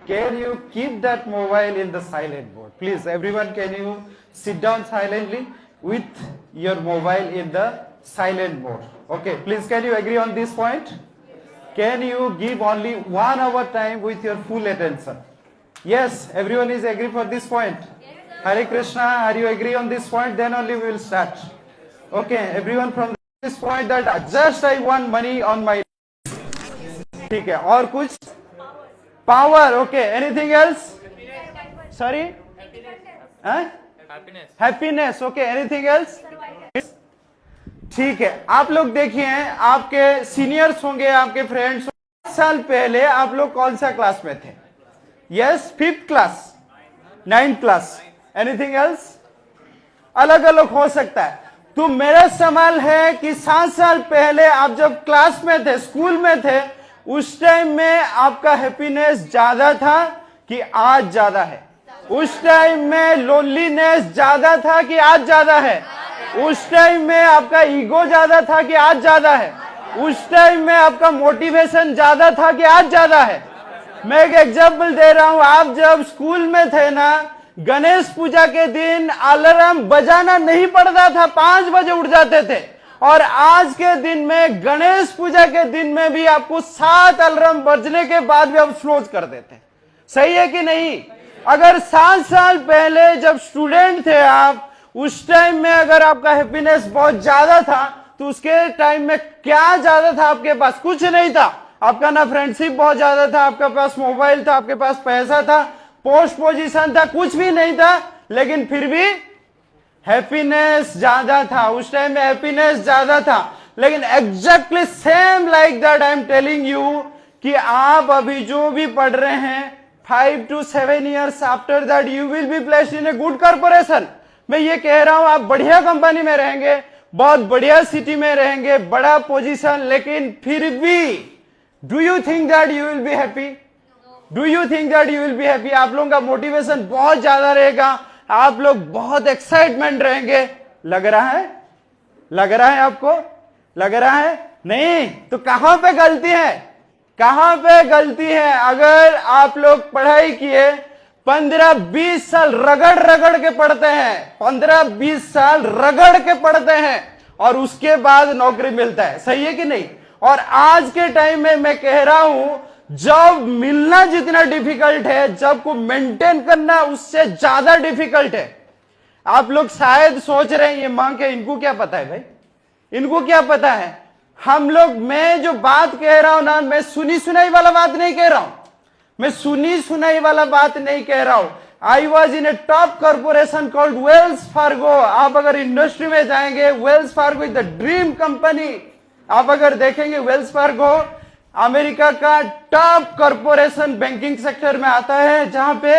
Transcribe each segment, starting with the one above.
Can you keep that mobile in the silent mode? Please, everyone, can you sit down silently with your mobile in the silent mode? Okay, please, can you agree on this point? Can you give only 1 hour time with your full attention? Yes, everyone is agree for this point. Hare Krishna, are you agree on this point? Then only we will start. Okay, everyone from this point that just I want money on my. ठीक है, और कुछ? Power, okay. Anything else? Sorry? Happiness, okay. Anything else? ठीक है, आप लोग देखिए, आपके सीनियर्स होंगे, आपके फ्रेंड्स, 5 साल पहले आप लोग कौन सा क्लास में थे? Yes, 5th class, 9th class. Anything else? अलग अलग हो सकता है. तो मेरा सवाल है कि 7 साल पहले आप जब क्लास में थे, स्कूल में थे, उस टाइम में आपका हैप्पीनेस ज्यादा था कि आज ज्यादा है? उस टाइम में लोनलीनेस ज्यादा था कि आज ज्यादा है? उस टाइम में आपका ईगो ज्यादा था कि आज ज्यादा है? उस टाइम में आपका मोटिवेशन ज्यादा था कि आज ज्यादा है? मैं एक एग्जांपल दे रहा हूं. आप जब स्कूल में थे ना, गणेश पूजा के दिन अलार्म बजाना नहीं पड़ता था, 5 बजे उठ जाते थे. और आज के दिन में, गणेश पूजा के दिन में भी आपको 7 अलार्म बजने के बाद भी आप स्नोज कर देते. सही है कि नहीं? अगर 7 साल पहले जब स्टूडेंट थे आप, उस टाइम में अगर आपका हैप्पीनेस बहुत ज्यादा था, तो उसके टाइम में क्या ज्यादा था आपके पास? कुछ नहीं था. आपका ना फ्रेंडशिप बहुत ज्यादा था, आपके पास मोबाइल था, आपके पास पैसा था, पोस्ट पोजीशन था, कुछ भी नहीं था, लेकिन फिर भी हैप्पीनेस ज्यादा था. उस टाइम में हैप्पीनेस ज्यादा था. लेकिन exactly same like that I am telling you कि आप अभी जो भी पढ़ रहे हैं, 5 to 7 years after that you will be placed in a good corporation. मैं ये कह रहा हूं, आप बढ़िया कंपनी में रहेंगे, बहुत बढ़िया सिटी में रहेंगे, बड़ा पोजीशन, लेकिन फिर भी do you think that you will be happy? Do you think that you will be happy? आप लोगों का मोटिवेशन बहुत ज्यादा रहेगा, आप लोग बहुत एक्साइटमेंट रहेंगे. लग रहा है? लग रहा है आपको? लग रहा है? नहीं. तो कहां पे गलती है? कहां पे गलती है? अगर आप लोग पढ़ाई किए, 15-20 साल रगड़ रगड़ के पढ़ते हैं, 15-20 साल रगड़ के पढ़ते हैं, और उसके बाद नौकरी मिलता है. सही है कि नहीं? और आज के टाइम में मैं कह रहा हूं, जॉब मिलना जितना डिफिकल्ट है, जॉब को मेंटेन करना उससे ज्यादा डिफिकल्ट है. आप लोग शायद सोच रहे हैं, ये मां के इनको क्या पता है भाई? इनको क्या पता है? हम लोग, मैं जो बात कह रहा हूं ना, मैं सुनी सुनाई वाला बात नहीं कह रहा हूं. मैं सुनी सुनाई वाला बात नहीं कह रहा हूं. I was in A top corporation called Wells Fargo. आप अगर इंडस्ट्री में जाएंगे, Wells Fargo is the dream company. आप अगर देखेंगे, वेल्स फार्गो अमेरिका का टॉप कॉर्पोरेशन बैंकिंग सेक्टर में आता है, जहां पे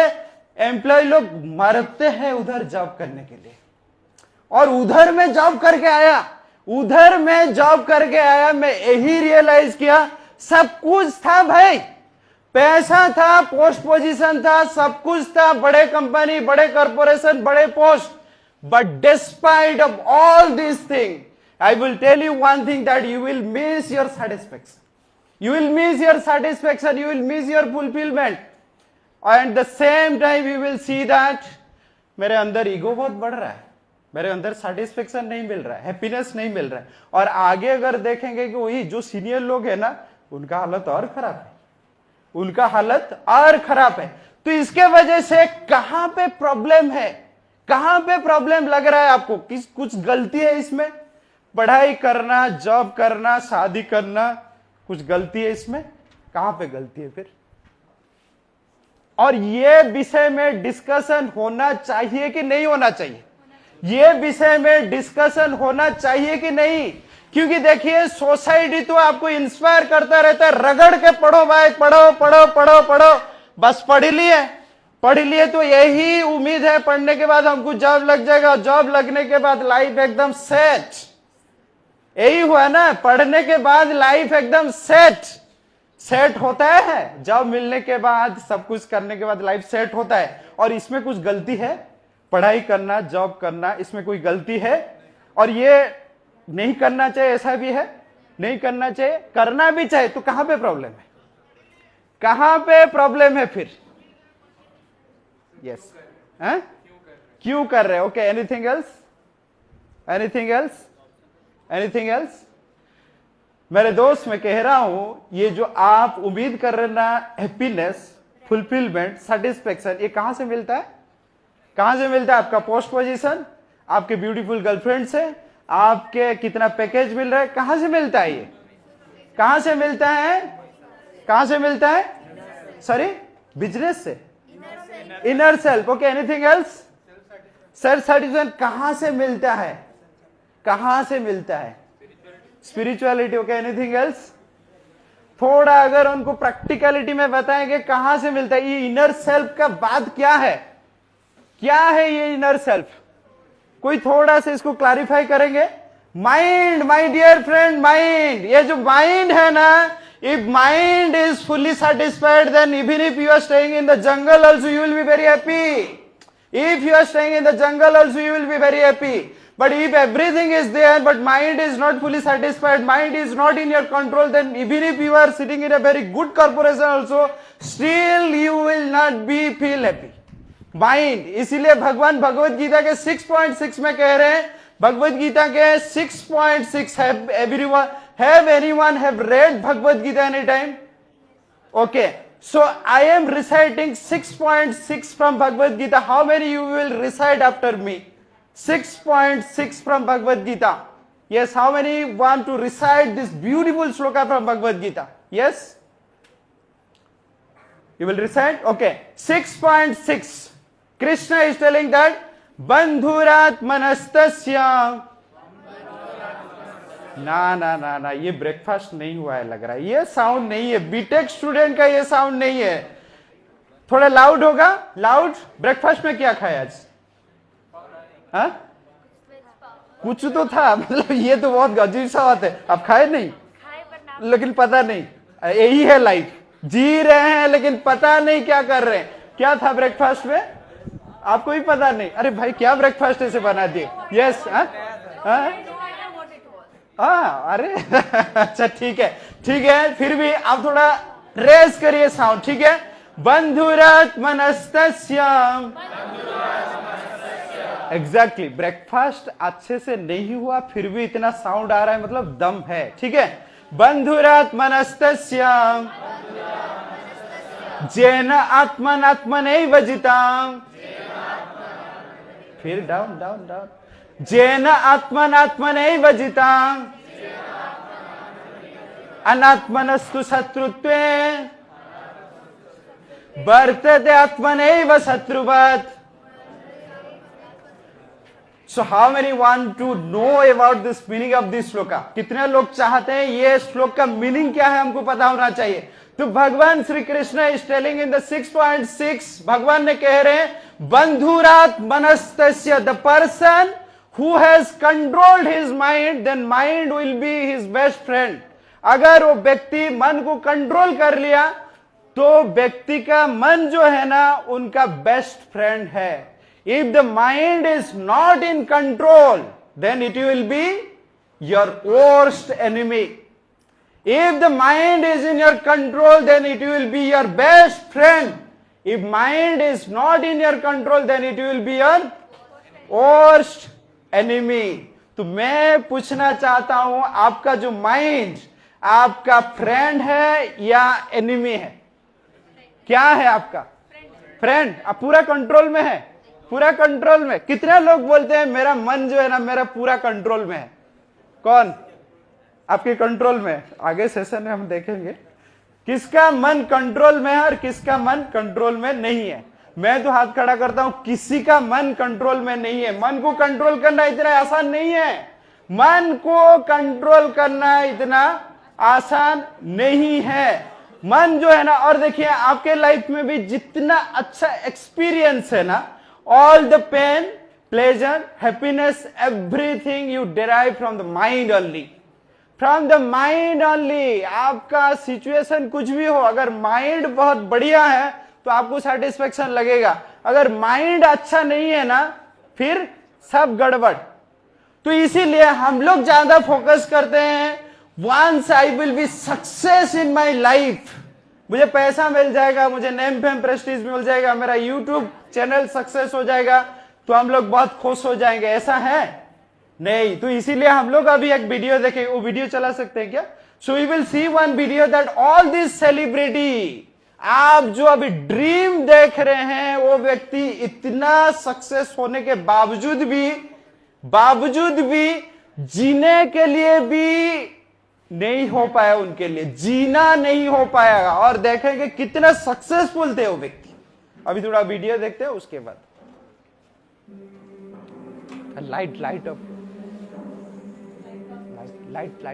एम्प्लॉय लोग मरते हैं उधर जॉब करने के लिए. और उधर में जॉब करके आया, उधर में जॉब करके आया. मैं यही रियलाइज किया, सब कुछ था भाई, पैसा था, पोस्ट पोजीशन था, सब कुछ था, बड़े कंपनी, बड़े कॉर्पोरेशन, बड़े post. But despite of all this thing, I will tell you one thing, that you will miss your satisfaction. You will miss your satisfaction. You will miss your fulfillment. And the same time you will see that मेरे अंदर ego बहुत बढ़ रहा है, मेरे अंदर satisfaction नहीं मिल रहा है, हैप्पीनेस नहीं मिल रहा है. और आगे अगर देखेंगे कि वही जो सीनियर लोग है ना, उनका हालत और खराब है, उनका हालत और खराब है. तो इसके वजह से कहां पे प्रॉब्लम है? कहां पे प्रॉब्लम लग रहा है आपको? कुछ गलती है इसमें? पढ़ाई करना, जॉब करना, शादी करना, कुछ गलती है इसमें? कहां पे गलती है फिर? और ये विषय में डिस्कशन होना चाहिए कि नहीं होना चाहिए? ये विषय में डिस्कशन होना चाहिए कि नहीं? क्योंकि देखिए, सोसाइटी तो आपको इंस्पायर करता रहता है, रगड़ के पढ़ो भाई, पढ़ो पढ़ो पढ़ो पढ़ो, बस पढ़ लिए तो यही उम्मीद है, पढ़ने के बाद हमको जॉब लग जाएगा, जॉब लगने के बाद लाइफ एकदम सेट. यही हुआ ना, पढ़ने के बाद लाइफ एकदम सेट होता है, जॉब मिलने के बाद, सब कुछ करने के बाद लाइफ सेट होता है. और इसमें कुछ गलती है? पढ़ाई करना, जॉब करना, इसमें कोई गलती है? और ये नहीं करना चाहिए, ऐसा भी है? नहीं करना चाहिए, करना भी चाहिए. तो कहां पे प्रॉब्लम है? कहां पे प्रॉब्लम है फिर? यस, क्यों कर रहे? Okay, anything else? Anything else? Anything else? मेरे दोस्त, मैं कह रहा हूं, ये जो आप उम्मीद कर रहे ना, हैप्पीनेस, फुलफिलमेंट, सेटिस्फेक्शन, ये कहां से मिलता है? कहां से मिलता है? आपका पोस्ट पोजीशन, आपके ब्यूटीफुल गर्लफ्रेंड से, आपके कितना पैकेज मिल रहा है, कहां से मिलता है? ये कहां से मिलता है? कहां से मिलता है? सॉरी, बिजनेस से, inner self. Okay, anything else? Self satisfaction कहां से मिलता है? कहां से मिलता है? स्पिरिचुअलिटी। Okay, anything else? थोड़ा अगर उनको प्रैक्टिकलिटी में बताएंगे कहां से मिलता है, ये इनर सेल्फ का बात क्या है? क्या है ये इनर सेल्फ? कोई थोड़ा सा इसको क्लैरिफाई करेंगे? Mind, my dear friend, mind. ये जो माइंड है ना, if mind is fully satisfied, then even if you are staying in the jungle also you will be very happy. If you are staying in the jungle also you will be very happy. But if everything is there but mind is not fully satisfied, mind is not in your control, then even if you are sitting in a very good corporation also, still you will not be feel happy. Mind, इसीलिए भगवान भगवत गीता के 6.6 में कह रहे हैं, भगवत गीता के 6.6, have anyone have read Bhagavad Gita any time? Okay. So I am reciting 6.6 from Bhagavad Gita. How many you will recite after me? 6.6 from Bhagavad Gita. Yes, how many want to recite this beautiful shloka from Bhagavad Gita? Yes? You will recite? Okay. 6.6. Krishna is telling that Bandhurat manastasya. ना ना ना ना, ये breakfast नहीं हुआ है लग रहा है, ये साउंड नहीं है, बीटेक स्टूडेंट का ये साउंड नहीं है। थोड़ा लाउड होगा, लाउड। ब्रेकफास्ट में क्या खाया आज? हाँ, कुछ तो था, मतलब ये तो बहुत अजीब सा बात है। आप खाए नहीं? लेकिन पता नहीं, यही है लाइफ, जी रहे हैं लेकिन पता नहीं क्या कर रहे हैं। क्या था ब्रेकफास्ट में? आपको भी पता नहीं? अरे भाई, क्या ब्रेकफास्ट ऐसे बना दिए? यस, अरे अच्छा, ठीक है, ठीक है, फिर भी आप थोड़ा रेस करिए साउंड, ठीक है? बंधुरत मनस्तस्यम। एग्जैक्टली, ब्रेकफास्ट अच्छे से नहीं हुआ फिर भी इतना साउंड आ रहा है, मतलब दम है, ठीक है? बंधुरत मनस्तस्यम जेन आत्मन आत्मनैव जिताम। फिर डाउन डाउन डाउन। जेन आत्मन आत्मनैव जिताम अनात्मनस्तु शत्रुत्वे वर्तते आत्मनैव शत्रुवत्। So how many want to know about this meaning of this shloka? कितने लोग चाहते हैं ये श्लोक का मीनिंग क्या है हमको पता होना चाहिए। तो भगवान Shri Krishna is telling in the 6.6, भगवान ने कह रहे हैं बंधुरात मनस्तस्य, the person who has controlled his mind, then mind will be his best friend. अगर वो व्यक्ति मन को कंट्रोल कर लिया तो व्यक्ति का मन जो है ना उनका बेस्ट फ्रेंड है। If the mind is not in control, then it will be your worst enemy. If the mind is in your control, then it will be your best friend. If mind is not in your control, then it will be your worst enemy. तो मैं पूछना चाहता हूं, आपका जो mind आपका friend है या एनिमी है? क्या है आपका? फ्रेंड। आप पूरा कंट्रोल में है? पूरा कंट्रोल में। कितने लोग बोलते हैं मेरा मन जो है ना मेरा पूरा कंट्रोल में है? कौन आपके कंट्रोल में? आगे सेशन में हम देखेंगे किसका मन कंट्रोल में है और किसका मन कंट्रोल में नहीं है। मैं तो हाथ खड़ा करता हूं, किसी का मन कंट्रोल में नहीं है। मन को कंट्रोल करना इतना आसान नहीं है। मन को कंट्रोल करना इतना आसान नहीं है। मन जो है ना, और देखिए आपके लाइफ में भी जितना अच्छा एक्सपीरियंस है ना, all the pain, pleasure, happiness, everything you derive from the mind only. From the mind only. आपका सिचुएशन कुछ भी हो, अगर माइंड बहुत बढ़िया है तो आपको सेटिस्फेक्शन लगेगा। अगर माइंड अच्छा नहीं है ना फिर सब गड़बड़। तो इसीलिए हम लोग ज्यादा फोकस करते हैं, once I will be success in my life, मुझे पैसा मिल जाएगा, मुझे नेम फेम प्रेस्टीज मिल जाएगा, मेरा यूट्यूब चैनल सक्सेस हो जाएगा तो हम लोग बहुत खुश हो जाएंगे, ऐसा है नहीं। तो इसीलिए हम लोग अभी एक वीडियो देखें, वो वीडियो चला सकते हैं क्या? So we will see one video that all this celebrity, आप जो अभी ड्रीम देख रहे हैं, वो व्यक्ति इतना सक्सेस होने के बावजूद भी जीने के लिए भी नहीं हो पाया, उनके लिए जीना नहीं हो पाया, और देखेंगे कितना सक्सेसफुल थे वो व्यक्ति। अभी थोड़ा वीडियो देखते हैं, उसके बाद light of light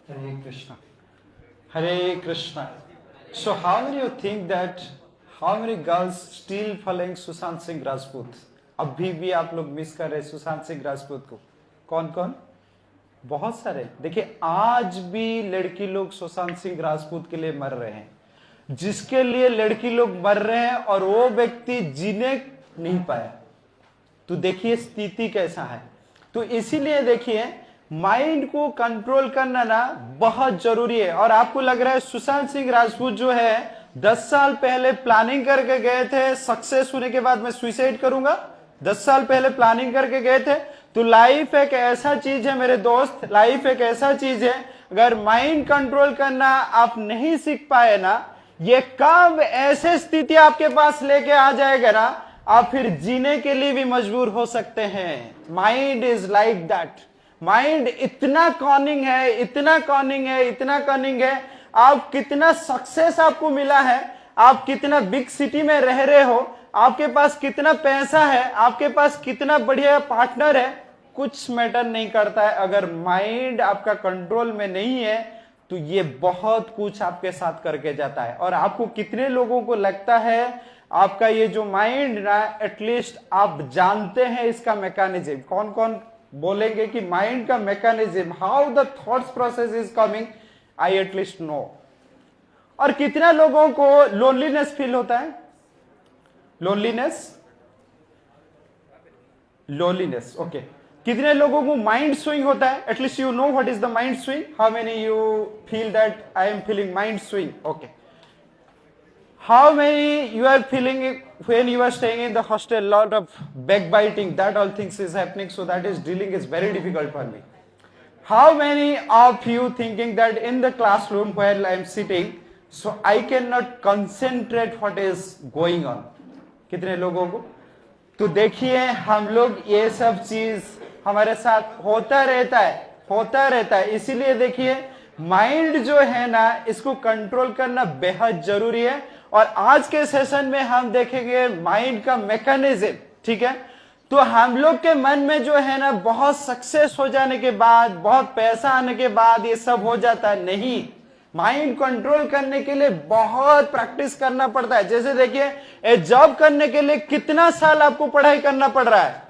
Hare Krishna. Hare Krishna. So how many you think that how many girls still following Sushant Singh Rajput? अभी भी आप लोग मिस कर रहे सुशांत सिंह राजपूत को? कौन कौन? बहुत सारे। देखिए आज भी लड़की लोग सुशांत सिंह राजपूत के लिए मर रहे हैं, जिसके लिए लड़की लोग मर रहे हैं और वो व्यक्ति जीने नहीं पाया। तो देखिए स्थिति कैसा है। तो इसीलिए देखिए माइंड को कंट्रोल करना ना बहुत जरूरी है। और आपको लग रहा है सुशांत सिंह राजपूत जो है 10 साल पहले प्लानिंग करके गए थे, सक्सेस होने के बाद मैं सुसाइड करूंगा, 10 साल पहले प्लानिंग करके गए थे। तो लाइफ एक ऐसा चीज है मेरे दोस्त, लाइफ एक ऐसा चीज है, अगर माइंड कंट्रोल करना आप नहीं सीख पाए ना, ये कब ऐसे स्थिति आपके पास लेके आ जाएगा ना, आप फिर जीने के लिए भी मजबूर हो सकते हैं। Mind is like that. Mind इतना कॉनिंग है, इतना कॉनिंग है, इतना कॉनिंग है। आप कितना सक्सेस आपको मिला है, आप कितना बिग सिटी में रह रहे हो, आपके पास कितना पैसा है, आपके पास कितना बढ़िया पार्टनर है, कुछ मैटर नहीं करता है। अगर माइंड आपका कंट्रोल में नहीं है तो ये बहुत कुछ आपके साथ करके जाता है। और आपको कितने लोगों को लगता है आपका ये जो माइंड ना, एटलीस्ट आप जानते हैं इसका मैकेनिज्म? कौन कौन बोलेंगे कि माइंड का mechanism, how the thoughts process is coming, I at least know. और कितना लोगों को लोनलीनेस फील होता है? Loneliness okay. कितने लोगों को माइंड स्विंग होता है? At least you know what is the mind swing. How many you feel that I am feeling mind swing? Okay. How many you are feeling when you are staying in the hostel, lot of backbiting, that all things is happening, so that is dealing is very difficult for me. How many of you thinking that in the classroom where I am sitting, so I cannot concentrate what is going on? कितने लोगों को? तो देखिए हम लोग ये सब चीज हमारे साथ होता रहता है। इसीलिए देखिए माइंड जो है ना, इसको कंट्रोल करना बेहद जरूरी है। और आज के सेशन में हम देखेंगे माइंड का मैकेनिज्म, ठीक है? तो हम लोग के मन में जो है ना, बहुत सक्सेस हो जाने के बाद, बहुत पैसा आने के बाद ये सब हो जाता है नहीं। माइंड कंट्रोल करने के लिए बहुत प्रैक्टिस करना पड़ता है। जैसे देखिए जॉब करने के लिए कितना साल आपको पढ़ाई करना पड़ रहा है?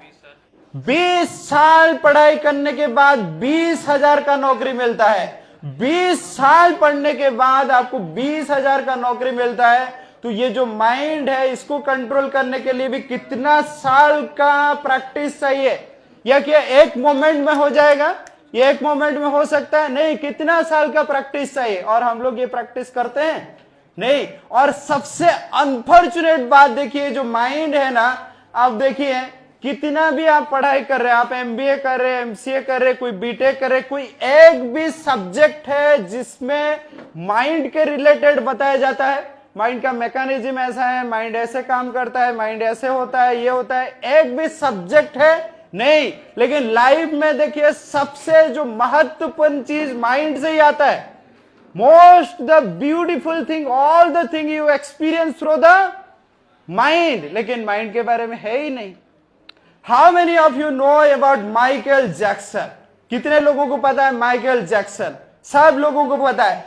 20 साल पढ़ाई करने के बाद 20,000 का नौकरी मिलता है। 20 साल पढ़ने के बाद आपको 20,000 का नौकरी मिलता है। तो ये जो माइंड है, इसको कंट्रोल करने के लिए भी कितना साल का प्रैक्टिस चाहिए? या क्या एक मोमेंट में हो जाएगा? ये एक मोमेंट में हो सकता है? नहीं, कितना साल का प्रैक्टिस चाहिए। और हम लोग ये प्रैक्टिस करते हैं नहीं। और सबसे अनफॉर्चुनेट बात देखिए, जो माइंड है ना, आप देखिए कितना भी आप पढ़ाई कर रहे हैं, आप एमबीए कर रहे हैं, एमसीए कर रहे हैं, कोई बीटेक कर रहे हैं, कोई एक भी सब्जेक्ट है जिसमें माइंड के रिलेटेड बताया जाता है, माइंड का मैकेनिज्म ऐसा है, माइंड ऐसे काम करता है, माइंड ऐसे होता है, ये होता है, एक भी सब्जेक्ट है नहीं। लेकिन लाइफ में देखिए सबसे जो महत्वपूर्ण चीज माइंड से ही आता है। Most the beautiful thing, all the thing you experience through the mind. लेकिन माइंड के बारे में है ही नहीं। How many of you know about Michael Jackson? कितने लोगों को पता है माइकल जैक्सन? सब लोगों को पता है।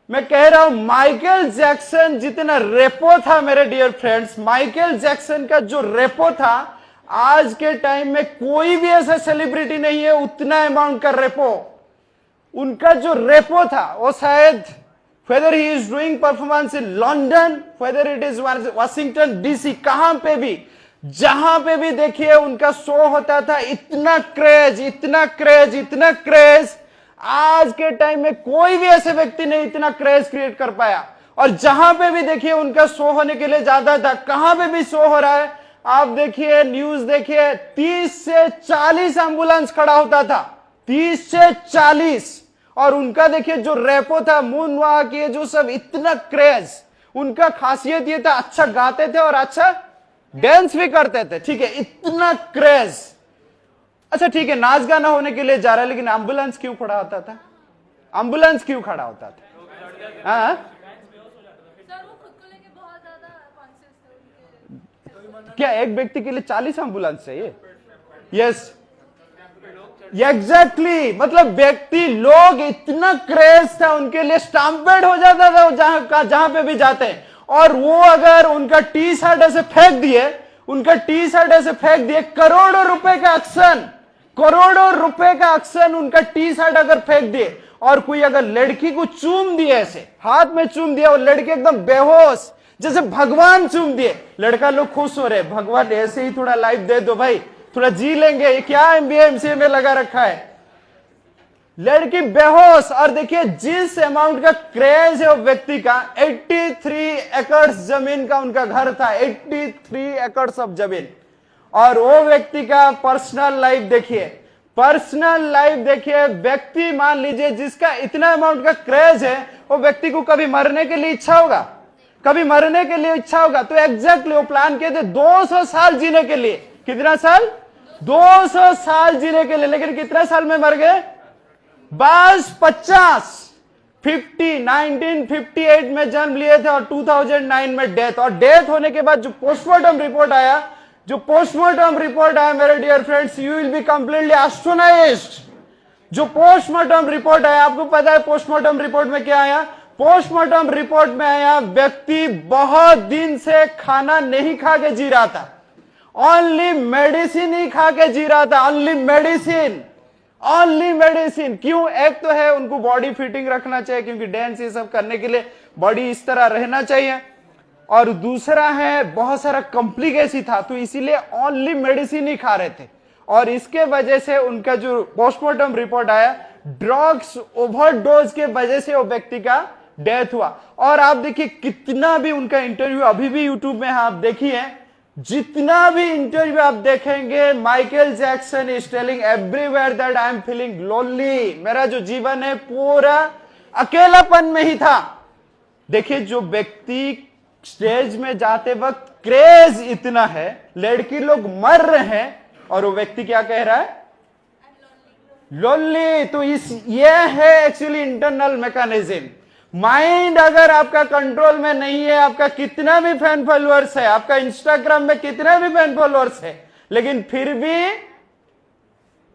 मैं कह रहा हूं माइकल जैक्सन जितना रेपो था मेरे डियर फ्रेंड्स, माइकल जैक्सन का जो रेपो था, आज के टाइम में कोई भी ऐसा सेलिब्रिटी नहीं है उतना अमाउंट का रेपो। उनका जो रेपो था वो शायद whether he is doing performance in London, whether it is Washington DC, कहां पे भी, जहां पे भी देखिए उनका शो होता था, इतना क्रेज, इतना क्रेज, इतना क्रेज। आज के टाइम में कोई भी ऐसे व्यक्ति नहीं इतना क्रेज क्रिएट कर पाया। और जहां पे भी देखिए उनका शो होने के लिए ज्यादा था, कहां पे भी शो हो रहा है, आप देखिए न्यूज देखिए, 30 से 40 एम्बुलेंस खड़ा होता था, 30 से 40। और उनका देखिए जो रेपो था, मून वॉक, ये जो सब, इतना क्रेज। उनका खासियत ये था, अच्छा गाते थे और अच्छा डांस भी करते थे, ठीक है, इतना क्रेज। अच्छा ठीक है, नाच गाना होने के लिए जा रहा है, लेकिन एम्बुलेंस क्यों खड़ा होता था? एम्बुलेंस क्यों खड़ा होता था? हाँ, क्या एक व्यक्ति के लिए 40 एम्बुलेंस चाहिए? यस एग्जैक्टली, मतलब व्यक्ति, लोग, इतना क्रेज था उनके लिए, स्टैम्पेड हो जाता था जहां पे भी जाते हैं। और वो अगर उनका टी शर्ट ऐसे फेंक दिए, करोड़ों रुपए का एक्शन, करोड़ों रुपए का एक्शन, उनका टी शर्ट अगर फेंक दिए, और कोई अगर लड़की को चूम दिए, ऐसे हाथ में चूम दिया और लड़की एकदम बेहोश, जैसे भगवान चूम दिए, लड़का लोग खुश हो रहे, भगवान ऐसे ही थोड़ा लाइफ दे दो भाई, थोड़ा जी लेंगे, ये क्या एमबीए एमसीए में लगा रखा है। लड़की बेहोश। और देखिए जिस अमाउंट का क्रेज है वो व्यक्ति का, 83 एकड़ जमीन का उनका घर था, 83 एकड़ ऑफ जमीन। और वो व्यक्ति का पर्सनल लाइफ देखिए, व्यक्ति मान लीजिए जिसका इतना अमाउंट का क्रेज है, वो व्यक्ति को कभी मरने के लिए इच्छा होगा? कभी मरने के लिए इच्छा होगा? तो एग्जैक्टली वो प्लान किए थे 200 साल जीने के लिए। कितना साल? 200 साल जीने के लिए। लेकिन कितना साल में मर गए? बस 50। 1958 में जन्म लिए थे और 2009 में डेथ। और डेथ होने के बाद जो पोस्टमार्टम रिपोर्ट आया, मेरे dear friends, you will be completely astonished. जो पोस्टमार्टम रिपोर्ट आया, आपको पता है पोस्टमार्टम रिपोर्ट में क्या आया? पोस्टमार्टम रिपोर्ट में आया व्यक्ति बहुत दिन से खाना नहीं खा के जी रहा था, ओनली मेडिसिन ही खा के जी रहा था, ओनली मेडिसिन। क्यों? एक तो है उनको बॉडी फिटिंग रखना चाहिए, क्योंकि डांस ये सब करने के लिए बॉडी इस तरह रहना चाहिए, और दूसरा है बहुत सारा कॉम्प्लिकेशन था, तो इसीलिए ओनली मेडिसिन ही खा रहे थे। और इसके वजह से उनका जो पोस्टमार्टम रिपोर्ट आया, ड्रग्स ओवरडोज के वजह से वो व्यक्ति का डेथ हुआ। और आप देखिए कितना भी उनका इंटरव्यू अभी भी यूट्यूब में आप देखिए, जितना भी इंटरव्यू आप देखेंगे, Michael Jackson is telling everywhere that I am feeling lonely. मेरा जो जीवन है पूरा अकेलापन में ही था। देखिए, जो व्यक्ति स्टेज में जाते वक्त क्रेज इतना है, लड़की लोग मर रहे हैं, और वो व्यक्ति क्या कह रहा है? लोनली। तो ये है एक्चुअली इंटरनल मैकेनिज्म। माइंड अगर आपका कंट्रोल में नहीं है, आपका कितना भी फैन फॉलोअर्स है, आपका इंस्टाग्राम में कितना भी फैन फॉलोअर्स है, लेकिन फिर भी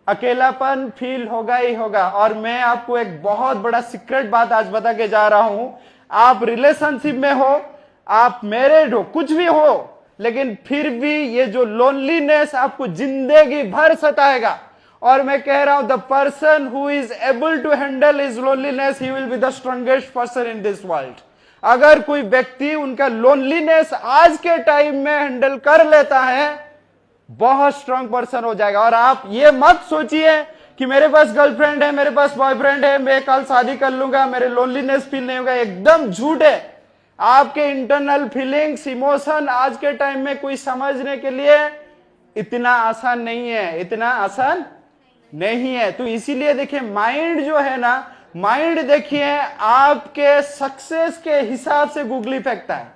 अकेलापन फील होगा ही होगा। और मैं आपको एक बहुत बड़ा सीक्रेट बात आज बता के जा रहा हूं। आप रिलेशनशिप में हो, आप मैरिड हो, कुछ भी हो, लेकिन फिर भी ये जो लोनलीनेस आपको जिंदगी भर सताएगा। और मैं कह रहा हूं, the person who is able to handle his loneliness, he will be the strongest person in this world. अगर कोई व्यक्ति उनका लोनलीनेस आज के टाइम में हैंडल कर लेता है, बहुत स्ट्रांग पर्सन हो जाएगा। और आप ये मत सोचिए कि मेरे पास गर्लफ्रेंड है, मेरे पास बॉयफ्रेंड है, मैं कल शादी कर लूंगा, मेरे लोनलीनेस फील नहीं होगा। एकदम झूठ है। आपके इंटरनल फीलिंग्स, इमोशन आज के टाइम में कोई समझने के लिए इतना आसान नहीं है, इतना आसान नहीं है। तो इसीलिए देखिए, माइंड जो है ना, माइंड देखिए आपके सक्सेस के हिसाब से गूगली फेंकता है।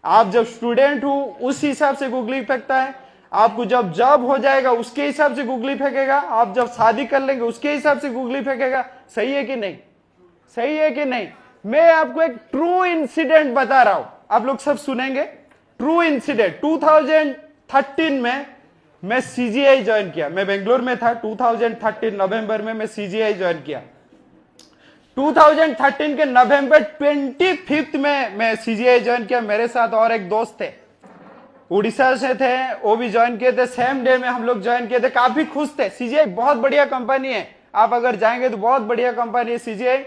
आप जब स्टूडेंट हो उस हिसाब से गूगली फेंकता है, आपको जब जॉब हो जाएगा उसके हिसाब से गूगली फेंकेगा, आप जब शादी कर लेंगे उसके हिसाब से गूगली फेंकेगा। सही है कि नहीं? सही है कि नहीं? मैं आपको एक ट्रू इंसिडेंट बता रहा हूं, आप लोग सब सुनेंगे। ट्रू इंसिडेंट, 2013 में मैं सीजीआई ज्वाइन किया। मैं बेंगलोर में था, 2013 नवंबर में मैं सीजीआई ज्वाइन किया। 2013 के नवंबर 25 में मैं सीजीआई ज्वाइन किया। मेरे साथ और एक दोस्त थे, उड़ीसा से थे, वो भी ज्वाइन किए थे। सेम डे में हम लोग ज्वाइन किए थे, काफी खुश थे। सीजीआई बहुत बढ़िया कंपनी है, आप अगर जाएंगे तो बहुत बढ़िया कंपनी है सीजीआई।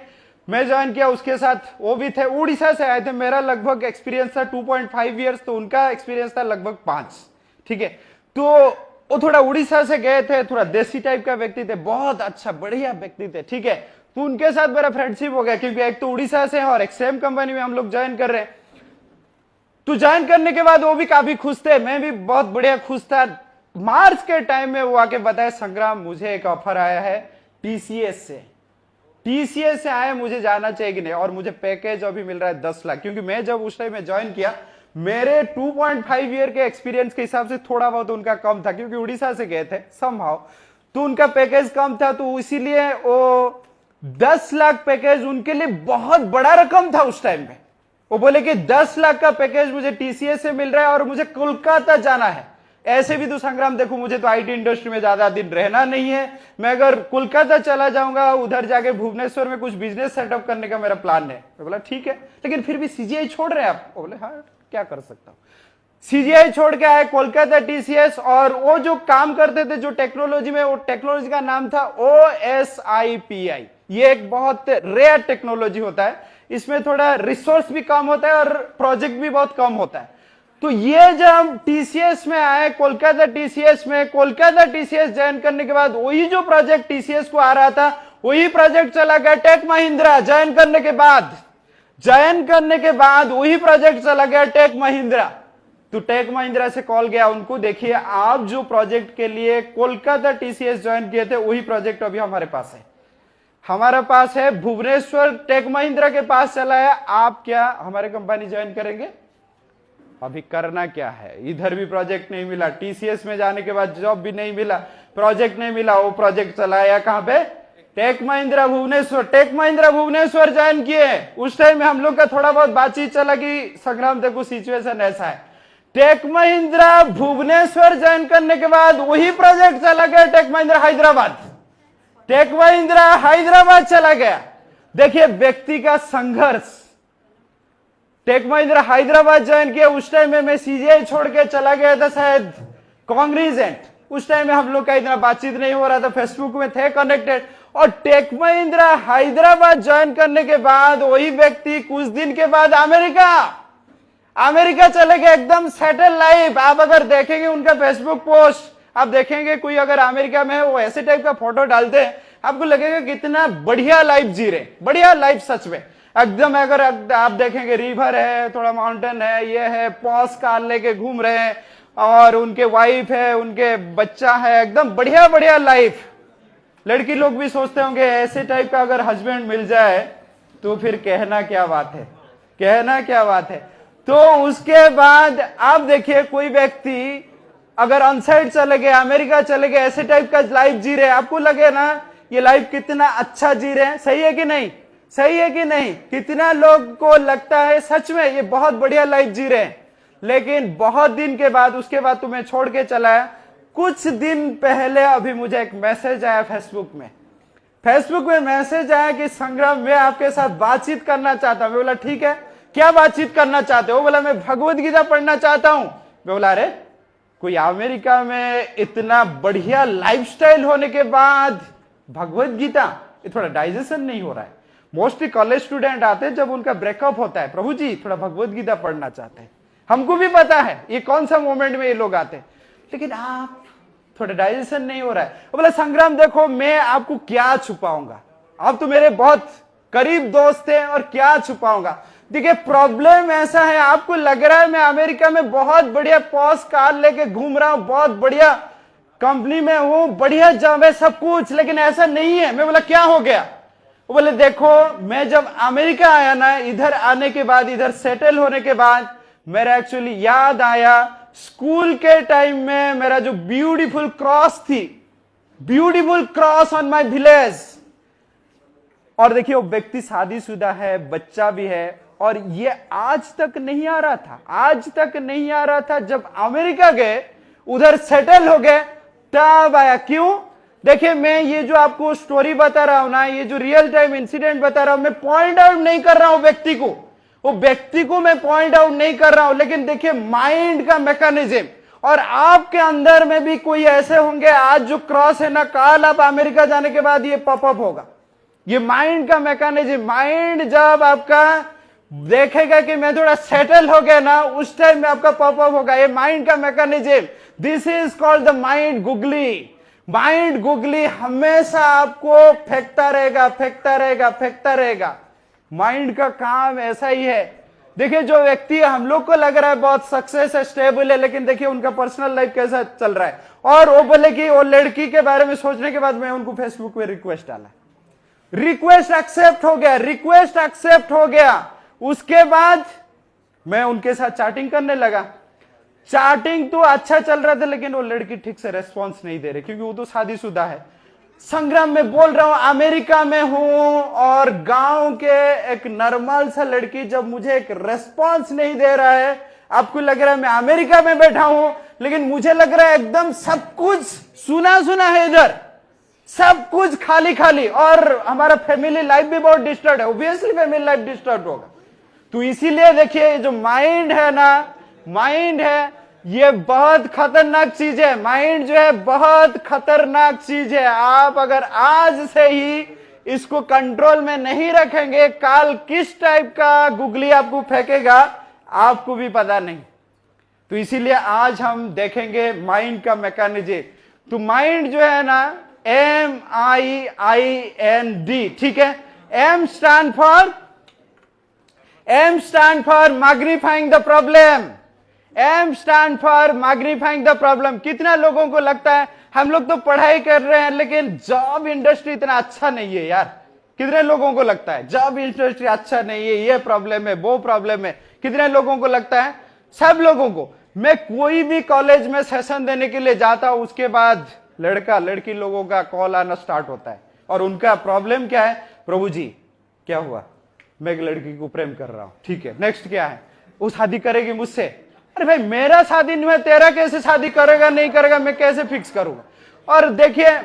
मैं ज्वाइन किया, उसके साथ वो भी थे, उड़ीसा से आए थे। मेरा लगभग एक्सपीरियंस था 2.5 ईयर्स, तो उनका एक्सपीरियंस था लगभग 5। ठीक है, तो वो थोड़ा उड़ीसा से गए थे, थोड़ा देसी टाइप का व्यक्ति थे, बहुत अच्छा बढ़िया व्यक्ति थे। ठीक है, तो उनके साथ मेरा फ्रेंडशिप हो गया, क्योंकि एक तो उड़ीसा से है और एक सेम कंपनी में हम लोग ज्वाइन कर रहे हैं। तो ज्वाइन करने के बाद वो भी काफी खुश थे, मैं भी बहुत बढ़िया खुश था। मार्च के टाइम में वो आके बताया, संग्राम मुझे एक ऑफर आया है टीसीएस से। टीसीएस से आया, मुझे जाना चाहिए कि नहीं? और मुझे पैकेज अभी मिल रहा है 10 लाख, क्योंकि मैं जब उस टाइम में ज्वाइन किया, मेरे 2.5 ईयर के एक्सपीरियंस के हिसाब से थोड़ा बहुत उनका कम था, क्योंकि उड़ीसा से गए थे समहाउ, तो उनका पैकेज कम था। तो इसीलिए वो 10 लाख पैकेज उनके लिए बहुत बड़ा रकम था उस टाइम में। वो बोले कि 10 लाख का पैकेज मुझे टीसीएस से मिल रहा है और मुझे कोलकाता जाना है। ऐसे भी तो संग्राम देखो, मुझे तो आईटी इंडस्ट्री में ज्यादा दिन रहना नहीं है, मैं अगर कोलकाता चला जाऊंगा, उधर जाके भुवनेश्वर में कुछ बिजनेस सेटअप करने का मेरा प्लान है। मैं बोला ठीक है, लेकिन फिर भी सीजीआई छोड़ रहे हैं आप? बोले हाँ, क्या कर सकता हूं। सीजीआई छोड़ के आए कोलकाता टीसीएस, और वो जो काम करते थे जो टेक्नोलॉजी में, वो टेक्नोलॉजी का नाम था OSIPI। ये एक बहुत रेयर टेक्नोलॉजी होता है, इसमें थोड़ा रिसोर्स भी कम होता है और प्रोजेक्ट भी बहुत कम होता है। तो ये जब टीसीएस में आए, कोलकाता टीसीएस में, कोलकाता टीसीएस ज्वाइन करने के बाद वही जो प्रोजेक्ट टीसीएस को आ रहा था, वही प्रोजेक्ट चला गया टेक महिंद्रा। ज्वाइन करने के बाद वही प्रोजेक्ट चला गया टेक महिंद्रा। तो टेक महिंद्रा से कॉल गया उनको, देखिए आप जो प्रोजेक्ट के लिए कोलकाता टीसीएस ज्वाइन किए थे, वही प्रोजेक्ट अभी हमारे पास है, हमारे पास है, भुवनेश्वर टेक महिंद्रा के पास चला है, आप क्या हमारे कंपनी ज्वाइन करेंगे? अभी करना क्या है, इधर भी प्रोजेक्ट नहीं मिला, टीसीएस में जाने के बाद जॉब भी नहीं मिला, प्रोजेक्ट नहीं मिला, वो प्रोजेक्ट चलाया कहां पे? टेक महिंद्रा भुवनेश्वर ज्वाइन किए। उस टाइम में हम लोग का थोड़ा बहुत बातचीत चला कि संग्राम देखो सिचुएशन ऐसा है। टेक महिंद्रा भुवनेश्वर ज्वाइन करने के बाद वही प्रोजेक्ट चला गया टेक महिंद्रा हैदराबाद। टेक महिंद्रा हैदराबाद चला गया। देखिए व्यक्ति का संघर्ष। टेक महिंद्रा हैदराबाद ज्वाइन किया, उस टाइम में मैं सीजीआई छोड़ के चला गया था शायद कॉन्ग्रेजेंट। उस टाइम में हम लोग का इतना बातचीत नहीं हो रहा था, फेसबुक में थे कनेक्टेड। और टेक महिंद्रा हैदराबाद ज्वाइन करने के बाद वही व्यक्ति कुछ दिन के बाद अमेरिका चले गए, एकदम सेटल लाइफ। आप अगर देखेंगे उनका फेसबुक पोस्ट, आप देखेंगे कोई अगर अमेरिका में है वो ऐसे टाइप का फोटो डालते हैं, आपको लगेगा कितना बढ़िया लाइफ जी रहे, बढ़िया लाइफ सच में एकदम। अगर आप देखेंगे रिवर है, थोड़ा माउंटेन है, ये है, पॉस कार लेके घूम रहे हैं और उनके वाइफ है, उनके बच्चा है, एकदम बढ़िया बढ़िया लाइफ। लड़की लोग भी सोचते होंगे ऐसे टाइप का अगर हस्बैंड मिल जाए तो फिर कहना क्या बात है, कहना क्या बात है। तो उसके बाद आप देखिए कोई व्यक्ति अगर अनसाइड चले गए, अमेरिका चले गए, ऐसे टाइप का लाइफ जी रहे, आपको लगे ना ये लाइफ कितना अच्छा जी रहे हैं। सही है कि नहीं, सही है कि नहीं? कितना लोग को लगता है सच में ये बहुत बढ़िया लाइफ जी रहे हैं, लेकिन बहुत दिन के बाद उसके बाद तुम्हें छोड़ के चला है। कुछ दिन पहले अभी मुझे एक मैसेज आया फेसबुक में मैसेज आया कि संग्राम मैं आपके साथ बातचीत करना चाहता हूं। मैं बोला ठीक है, क्या बातचीत करना चाहते हो? बोला मैं भगवत गीता पढ़ना चाहता हूं। मैं बोला अरे कोई अमेरिका में इतना बढ़िया लाइफस्टाइल होने के बाद भगवत गीता, ये थोड़ा डाइजेशन नहीं हो रहा है। मोस्टली कॉलेज स्टूडेंट आते हैं जब उनका ब्रेकअप होता है, प्रभु जी थोड़ा भगवत गीता पढ़ना चाहते हैं। हमको भी पता है ये कौन सा मोमेंट में ये लोग आते हैं, लेकिन आप थोड़ा डाइजेशन नहीं हो रहा है। बोला संग्राम देखो मैं आपको क्या छुपाऊंगा, आप तो मेरे बहुत करीब दोस्त हैं और क्या छुपाऊंगा। देखिए प्रॉब्लम ऐसा है, आपको लग रहा है मैं अमेरिका में बहुत बढ़िया पॉस कार लेके घूम रहा हूं, बहुत बढ़िया कंपनी में हूं, बढ़िया जॉब है, सब कुछ, लेकिन ऐसा नहीं है। मैं बोला क्या हो गया? वो बोले देखो मैं जब अमेरिका आया ना, इधर आने के बाद, इधर सेटल होने के बाद मेरा एक्चुअली याद आया स्कूल के टाइम में मेरा जो ब्यूटीफुल क्रॉस थी, beautiful cross on my village. और देखिए वो व्यक्ति शादीशुदा है, बच्चा भी है, और ये आज तक नहीं आ रहा था, आज तक नहीं आ रहा था। जब अमेरिका गए, उधर सेटल हो गए, तब आया। क्यों? देखिए मैं ये जो आपको स्टोरी बता रहा हूं ना, ये जो रियल टाइम इंसिडेंट बता रहा हूं, मैं पॉइंट आउट नहीं कर रहा हूं व्यक्ति को, वो व्यक्ति को मैं पॉइंट आउट नहीं कर रहा हूं, लेकिन देखिए माइंड का मैकेनिज्म। और आपके अंदर में भी कोई ऐसे होंगे, आज जो क्रॉस है ना, काल आप अमेरिका जाने के बाद ये पॉपअप होगा। ये माइंड का मैकेनिज्म, माइंड जब आपका देखेगा कि मैं थोड़ा सेटल हो गया ना, उस टाइम में आपका पॉपअप होगा। ये माइंड का mechanism, this is called the mind googly. Mind googly हमेशा आपको फेंकता रहेगा, फेंकता रहेगा, फेंकता रहेगा। माइंड का काम ऐसा ही है। देखिए जो व्यक्ति हम लोग को लग रहा है बहुत सक्सेस है, स्टेबल है, लेकिन देखिए उनका पर्सनल लाइफ कैसा चल रहा है। और वो बोले कि वो लड़की के बारे में सोचने के बाद मैं उनको फेसबुक पे रिक्वेस्ट डाला, रिक्वेस्ट एक्सेप्ट हो गया, रिक्वेस्ट एक्सेप्ट हो गया। उसके बाद मैं उनके साथ चैटिंग करने लगा। चैटिंग तो अच्छा चल रहा था, लेकिन वो लड़की ठीक से रेस्पॉन्स नहीं दे रही, क्योंकि वो तो शादीशुदा है। संग्राम में बोल रहा हूं अमेरिका में हूं, और गांव के एक नॉर्मल सा लड़की जब मुझे एक रेस्पॉन्स नहीं दे रहा है, आपको लग रहा है मैं अमेरिका में बैठा हूं, लेकिन मुझे लग रहा है एकदम सब कुछ सुना सुना है, इधर सब कुछ खाली खाली। और हमारा फैमिली लाइफ भी बहुत डिस्टर्ब है, ऑब्वियसली फैमिली लाइफ डिस्टर्ब होगा। तो इसीलिए देखिए जो माइंड है ना, माइंड है ये बहुत खतरनाक चीज है। माइंड जो है बहुत खतरनाक चीज है। आप अगर आज से ही इसको कंट्रोल में नहीं रखेंगे, काल किस टाइप का गुगली आपको फेंकेगा आपको भी पता नहीं। तो इसीलिए आज हम देखेंगे माइंड का मैकेनिज्म। तो माइंड जो है ना, MIND, ठीक है। M stand for magnifying the problem। M stand for magnifying the problem। कितना लोगों को लगता है हम लोग तो पढ़ाई कर रहे हैं, लेकिन जॉब इंडस्ट्री इतना अच्छा नहीं है यार। कितने लोगों को लगता है जॉब इंडस्ट्री अच्छा नहीं है, ये प्रॉब्लम है, वो प्रॉब्लम है। कितने लोगों को लगता है? सब लोगों को। मैं कोई भी कॉलेज में सेशन देने के लिए जाता हूं, उसके बाद लड़का लड़की लोगों का कॉल आना स्टार्ट होता है, और उनका प्रॉब्लम क्या है? प्रभु जी क्या हुआ, मैं एक लड़की को प्रेम कर रहा हूं, ठीक है, नेक्स्ट क्या है? वो शादी करेगी मुझसे। अरे भाई मेरा शादी नहीं है, तेरा कैसे शादी करेगा नहीं करेगा मैं कैसे फिक्स करूंगा? और देखिए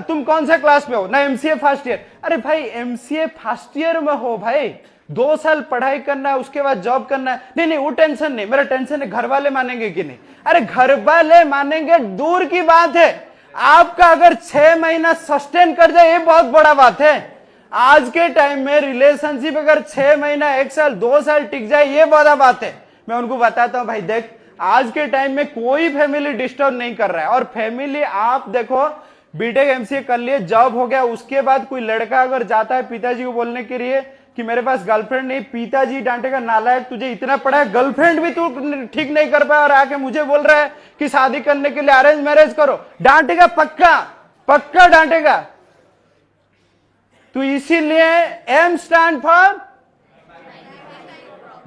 तुम कौन सा क्लास में हो ना, एमसीए फर्स्ट ईयर। अरे भाई एमसीए फर्स्ट ईयर में हो भाई, 2 साल पढ़ाई करना है, उसके बाद जॉब करना है। नहीं नहीं वो टेंशन नहीं, मेरा टेंशन है घर वाले मानेंगे कि नहीं। अरे घर वाले मानेंगे दूर की बात है, आपका अगर 6 महीना सस्टेन कर जाए ये बहुत बड़ा बात है। आज के टाइम में रिलेशनशिप अगर 6 महीना 1 साल 2 साल टिक जाए ये बड़ा बात है। मैं उनको बताता हूं भाई देख आज के टाइम में कोई फैमिली डिस्टर्ब नहीं कर रहा है, और फैमिली आप देखो बीटेक एमसीए कर लिए, जॉब हो गया, उसके बाद कोई लड़का अगर जाता है पिताजी को बोलने के लिए कि मेरे पास गर्लफ्रेंड नहीं, पिताजी डांटेगा नालायक तुझे इतना पढ़ा है गर्लफ्रेंड भी तू ठीक नहीं कर पाया और आके मुझे बोल रहा है कि शादी करने के लिए अरेंज मैरिज करो। डांटेगा, पक्का पक्का डांटेगा। तो इसीलिए M stand for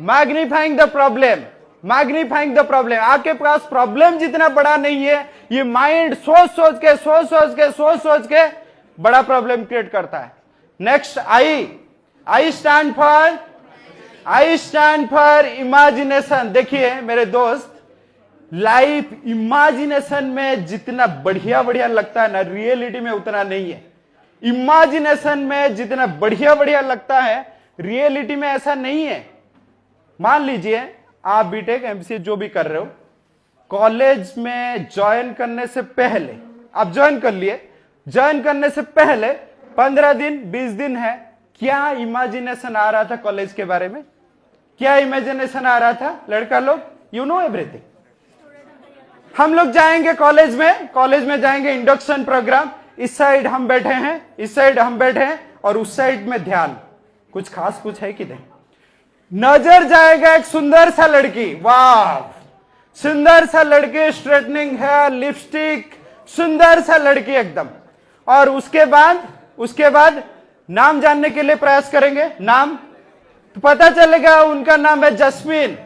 magnifying the problem, magnifying the problem. आपके पास प्रॉब्लम जितना बड़ा नहीं है, ये माइंड सोच सोच के बड़ा प्रॉब्लम क्रिएट करता है। Next I stand for imagination. देखिए मेरे दोस्त, लाइफ इमेजिनेशन में जितना बढ़िया बढ़िया लगता है ना, रियलिटी में उतना नहीं है। इमेजिनेशन में जितना बढ़िया बढ़िया लगता है, रियलिटी में ऐसा नहीं है। मान लीजिए आप बीटेक एमसीए जो भी कर रहे हो, कॉलेज में ज्वाइन करने से पहले आप ज्वाइन कर लिए, ज्वाइन करने से पहले 15 दिन 20 दिन है, क्या इमेजिनेशन आ रहा था कॉलेज के बारे में? क्या इमेजिनेशन आ रहा था लड़का लोग? You know everything. हम लोग जाएंगे कॉलेज में जाएंगे इंडक्शन प्रोग्राम, इस साइड हम बैठे हैं, इस साइड हम बैठे हैं, और उस साइड में ध्यान, कुछ खास कुछ है कि नहीं? नजर जाएगा एक सुंदर सा लड़की, वाह सुंदर सा लड़की, स्ट्रेटनिंग है, लिपस्टिक, सुंदर सा लड़की एकदम। और उसके बाद नाम जानने के लिए प्रयास करेंगे, नाम तो पता चलेगा उनका नाम है जस्मीन।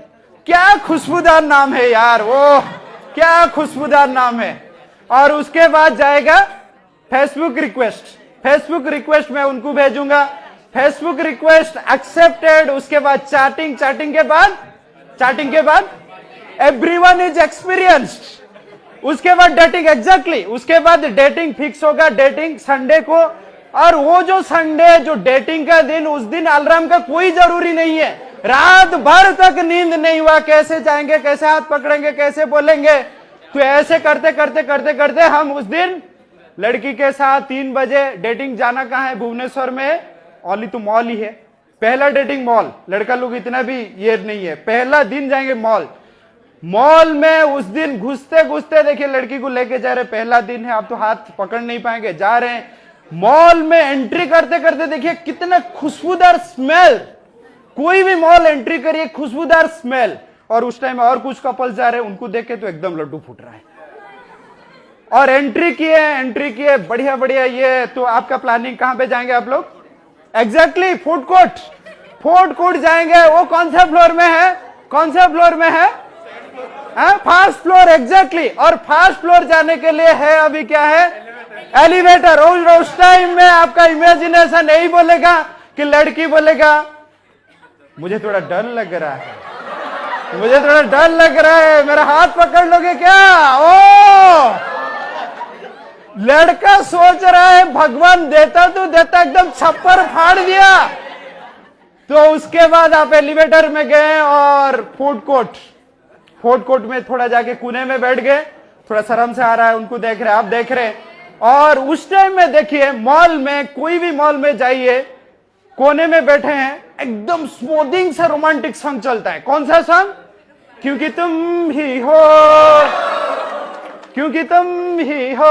क्या खुशबूदार नाम है यार, वो क्या खुशबूदार नाम है। और उसके बाद जाएगा फेसबुक रिक्वेस्ट मैं उनको भेजूंगा, फेसबुक रिक्वेस्ट एक्सेप्टेड। उसके बाद चैटिंग के बाद एवरीवन इज एक्सपीरियंस्ड। उसके बाद डेटिंग, एग्जैक्टली उसके बाद डेटिंग फिक्स होगा, डेटिंग संडे को। और वो जो संडे जो डेटिंग का दिन, उस दिन अलार्म का कोई जरूरी नहीं है, रात भर तक नींद नहीं हुआ, कैसे जाएंगे, कैसे हाथ पकड़ेंगे, कैसे बोलेंगे। तो ऐसे करते हम उस दिन लड़की के साथ 3 बजे डेटिंग जाना कहाँ है? भुवनेश्वर में ओनली तो मॉल ही है, पहला डेटिंग मॉल। लड़का लोग इतना भी ये नहीं है, पहला दिन जाएंगे मॉल में। उस दिन घुसते देखिए लड़की को लेके जा रहे, पहला दिन है, आप तो हाथ पकड़ नहीं पाएंगे, जा रहे हैं मॉल में। एंट्री करते देखिए कितना खुशबूदार स्मेल, कोई भी मॉल एंट्री करिए खुशबूदार स्मेल। और उस टाइम और कुछ कपल जा रहे हैं, उनको देख के तो एकदम लड्डू फूट रहा है। और एंट्री किए बढ़िया ये। तो आपका प्लानिंग कहां पे जाएंगे आप लोग? एग्जैक्टली फूड कोर्ट जाएंगे। वो कौन सा फ्लोर में है? First floor, exactly. और फर्स्ट फ्लोर जाने के लिए है अभी क्या है? एलिवेटर। उस टाइम में आपका इमेजिनेशन यही बोलेगा कि लड़की बोलेगा मुझे थोड़ा डर लग रहा है, मेरा हाथ पकड़ लोगे क्या? ओ लड़का सोच रहा है भगवान देता तो देता, एकदम छप्पर फाड़ दिया। तो उसके बाद आप एलिवेटर में गए और फूड कोर्ट में थोड़ा जाके कोने में बैठ गए, थोड़ा शर्म से आ रहा है, उनको देख रहे, आप देख रहे। और उस टाइम में देखिए मॉल में, कोई भी मॉल में जाइए, कोने में बैठे हैं, एकदम स्मूथिंग से रोमांटिक सॉन्ग चलता है। कौन सा सॉन्ग? क्योंकि तुम ही हो।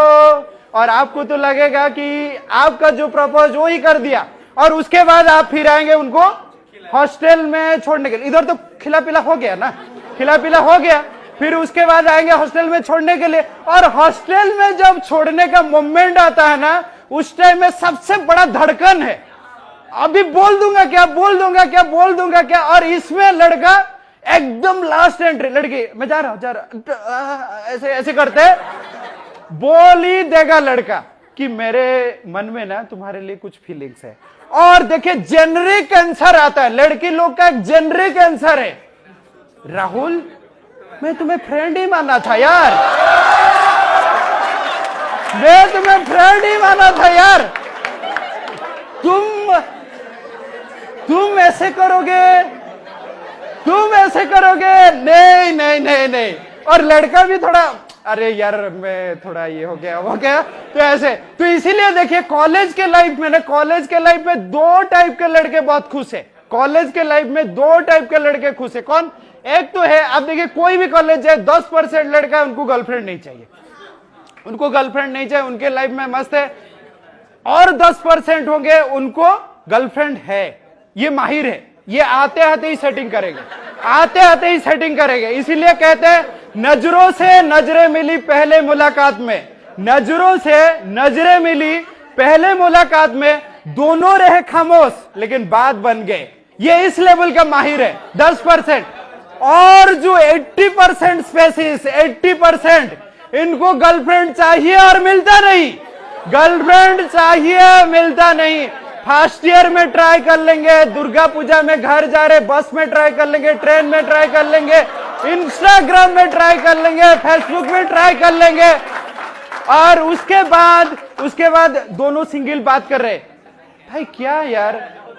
और आपको तो लगेगा कि आपका जो प्रपोज वो ही कर दिया। और उसके बाद आप फिर आएंगे उनको हॉस्टल में छोड़ने के लिए। इधर तो खिला पिला हो गया, फिर उसके बाद आएंगे हॉस्टल में छोड़ने के लिए। और हॉस्टल में जब छोड़ने का मोमेंट आता है ना, उस टाइम में सबसे बड़ा धड़कन है, अभी बोल दूंगा क्या। और इसमें लड़का एकदम लास्ट एंट्री, लड़की मैं जा रहा हूं, ऐसे करते बोल ही देगा लड़का। कि मेरे मन में ना तुम्हारे लिए कुछ फीलिंग्स है। और देखिए जेनरिक आंसर आता है, लड़की लोग का एक जेनरिक आंसर है, राहुल मैं तुम्हें फ्रेंड ही माना था यार, मैं तुम्हें फ्रेंड ही माना था यार, तुम ऐसे करोगे, तुम ऐसे करोगे, नहीं नहीं नहीं नहीं। और लड़का भी थोड़ा अरे यार मैं थोड़ा ये हो गया वो गया, तो ऐसे। तो इसीलिए देखिए कॉलेज के लाइफ में ना, कॉलेज के लाइफ में दो टाइप के लड़के बहुत खुश है, कॉलेज के लाइफ में दो टाइप के लड़के खुश है। कौन? एक तो है, आप देखिए कोई भी कॉलेज है 10% लड़का उनको गर्लफ्रेंड नहीं चाहिए, उनको गर्लफ्रेंड नहीं चाहिए, उनके लाइफ में मस्त है। और 10% होंगे उनको गर्लफ्रेंड है, ये माहिर है, ये आते आते ही सेटिंग करेंगे, आते आते ही सेटिंग करेंगे। इसीलिए कहते हैं नजरों से नजरें मिली पहले मुलाकात में, नजरों से नजरें मिली पहले मुलाकात में, दोनों रहे खामोश लेकिन बात बन गए। ये इस लेवल का माहिर है 10%। और जो 80% स्पेसिस, 80% इनको गर्लफ्रेंड चाहिए और मिलता नहीं, गर्लफ्रेंड चाहिए मिलता नहीं। फर्स्ट ईयर में ट्राई कर लेंगे, दुर्गा पूजा में घर जा रहे बस में ट्राई कर लेंगे, ट्रेन में ट्राई कर लेंगे, इंस्टाग्राम में ट्राई कर लेंगे, फेसबुक में ट्राई कर लेंगे, और उसके बाद दोनों सिंगल बात कर रहे। भाई क्या यार,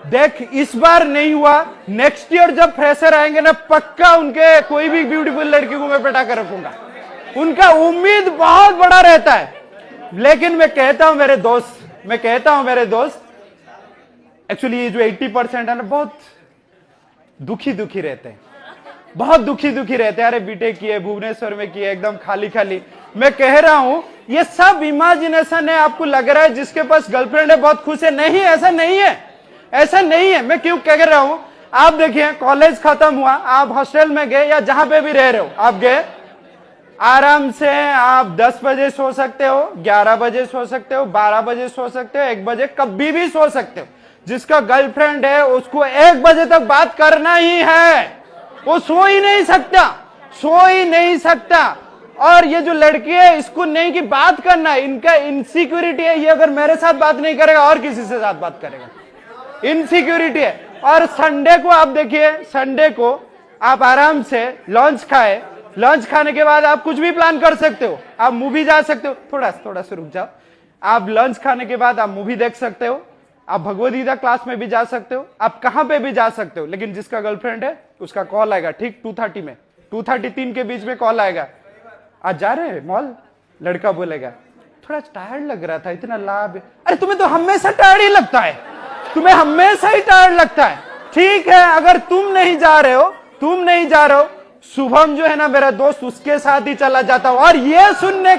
देख इस बार नहीं हुआ, नेक्स्ट ईयर जब फ्रेशर आएंगे ना, पक्का उनके कोई भी ब्यूटीफुल लड़की को मैं पटा कर रखूंगा। उनका उम्मीद बहुत बड़ा रहता है। लेकिन मैं कहता हूं मेरे दोस्त, एक्चुअली ये जो 80% है ना, बहुत दुखी रहते हैं, बहुत दुखी रहते हैं। अरे बीटेक किए, भुवनेश्वर में किए, एकदम खाली। मैं कह रहा हूं ये सब इमेजिनेशन है। आपको लग रहा है जिसके पास गर्लफ्रेंड है बहुत खुश है, नहीं, ऐसा नहीं है, ऐसा नहीं है। मैं क्यों कह रहा हूं, आप देखिए कॉलेज खत्म हुआ, आप हॉस्टल में गए या जहां पे भी रह रहे हो, आप गए, आराम से आप 10 बजे सो सकते हो, 11 बजे सो सकते हो, 12 बजे सो सकते हो, 1 बजे कभी भी सो सकते हो। जिसका गर्लफ्रेंड है उसको 1 बजे तक बात करना ही है, वो सो ही नहीं सकता। और ये जो लड़की है इसको नहीं कि बात करना है, इनका इनसिक्योरिटी है, ये अगर मेरे साथ बात नहीं करेगा और किसी से साथ बात करेगा, इनसिक्योरिटी है। और संडे को आप देखिए, संडे को आप आराम से लंच खाए, लंच खाने के बाद आप कुछ भी प्लान कर सकते हो, आप मूवी जा सकते हो, थोड़ा सा रुक जाओ, आप लंच खाने के बाद आप मूवी देख सकते हो, आप भगवद गीता क्लास में भी जा सकते हो, आप कहां पे भी जा सकते हो। लेकिन जिसका गर्लफ्रेंड है उसका कॉल आएगा ठीक 2:30 में, 2:33 के बीच में कॉल आएगा, आज जा रहे हैं मॉल। लड़का बोलेगा थोड़ा टायर्ड लग रहा था, इतना लाभ। अरे तुम्हें तो हमेशा टायर्ड ही लगता है, तुम्हें हमेशा ही टायर्ड लगता है। ठीक है, अगर तुम नहीं जा रहे हो, शुभम जो है ना मेरा दोस्त, उसके साथ ही चला जाता हूं। और ये सुनने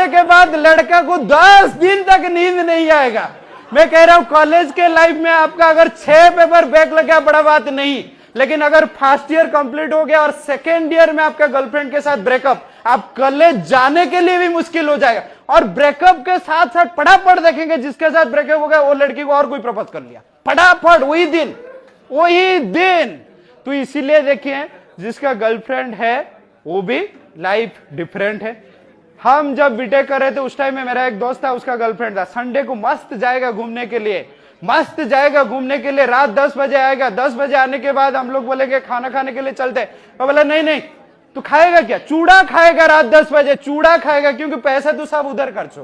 के बाद लड़का को 10 दिन तक नींद नहीं आएगा। मैं कह रहा हूं कॉलेज के लाइफ में आपका अगर 6 पेपर बैक लग गया बड़ा बात नहीं, लेकिन अगर फर्स्ट ईयर कंप्लीट हो गया और सेकेंड ईयर में आपका गर्लफ्रेंड के साथ ब्रेकअप, आप कॉलेज जाने के लिए भी मुश्किल हो जाएगा। और ब्रेकअप के साथ साथ फटाफट देखेंगे जिसके साथ ब्रेकअप हो गया वो लड़की को और कोई प्रपोज कर लिया, फटाफट वही दिन। तो इसीलिए देखिए जिसका गर्लफ्रेंड है वो भी लाइफ डिफरेंट है। हम जब बीटेक कर रहे थे उस टाइम में मेरा एक दोस्त था, उसका गर्लफ्रेंड था, संडे को मस्त जाएगा घूमने के लिए, रात 10 बजे आएगा। 10 बजे आने के बाद हम लोग बोलेंगे खाना खाने के लिए चलते, तो बोला नहीं तू खाएगा क्या, चूड़ा खाएगा, रात 10 बजे चूड़ा खाएगा, क्योंकि पैसा तो सब उधर खर्च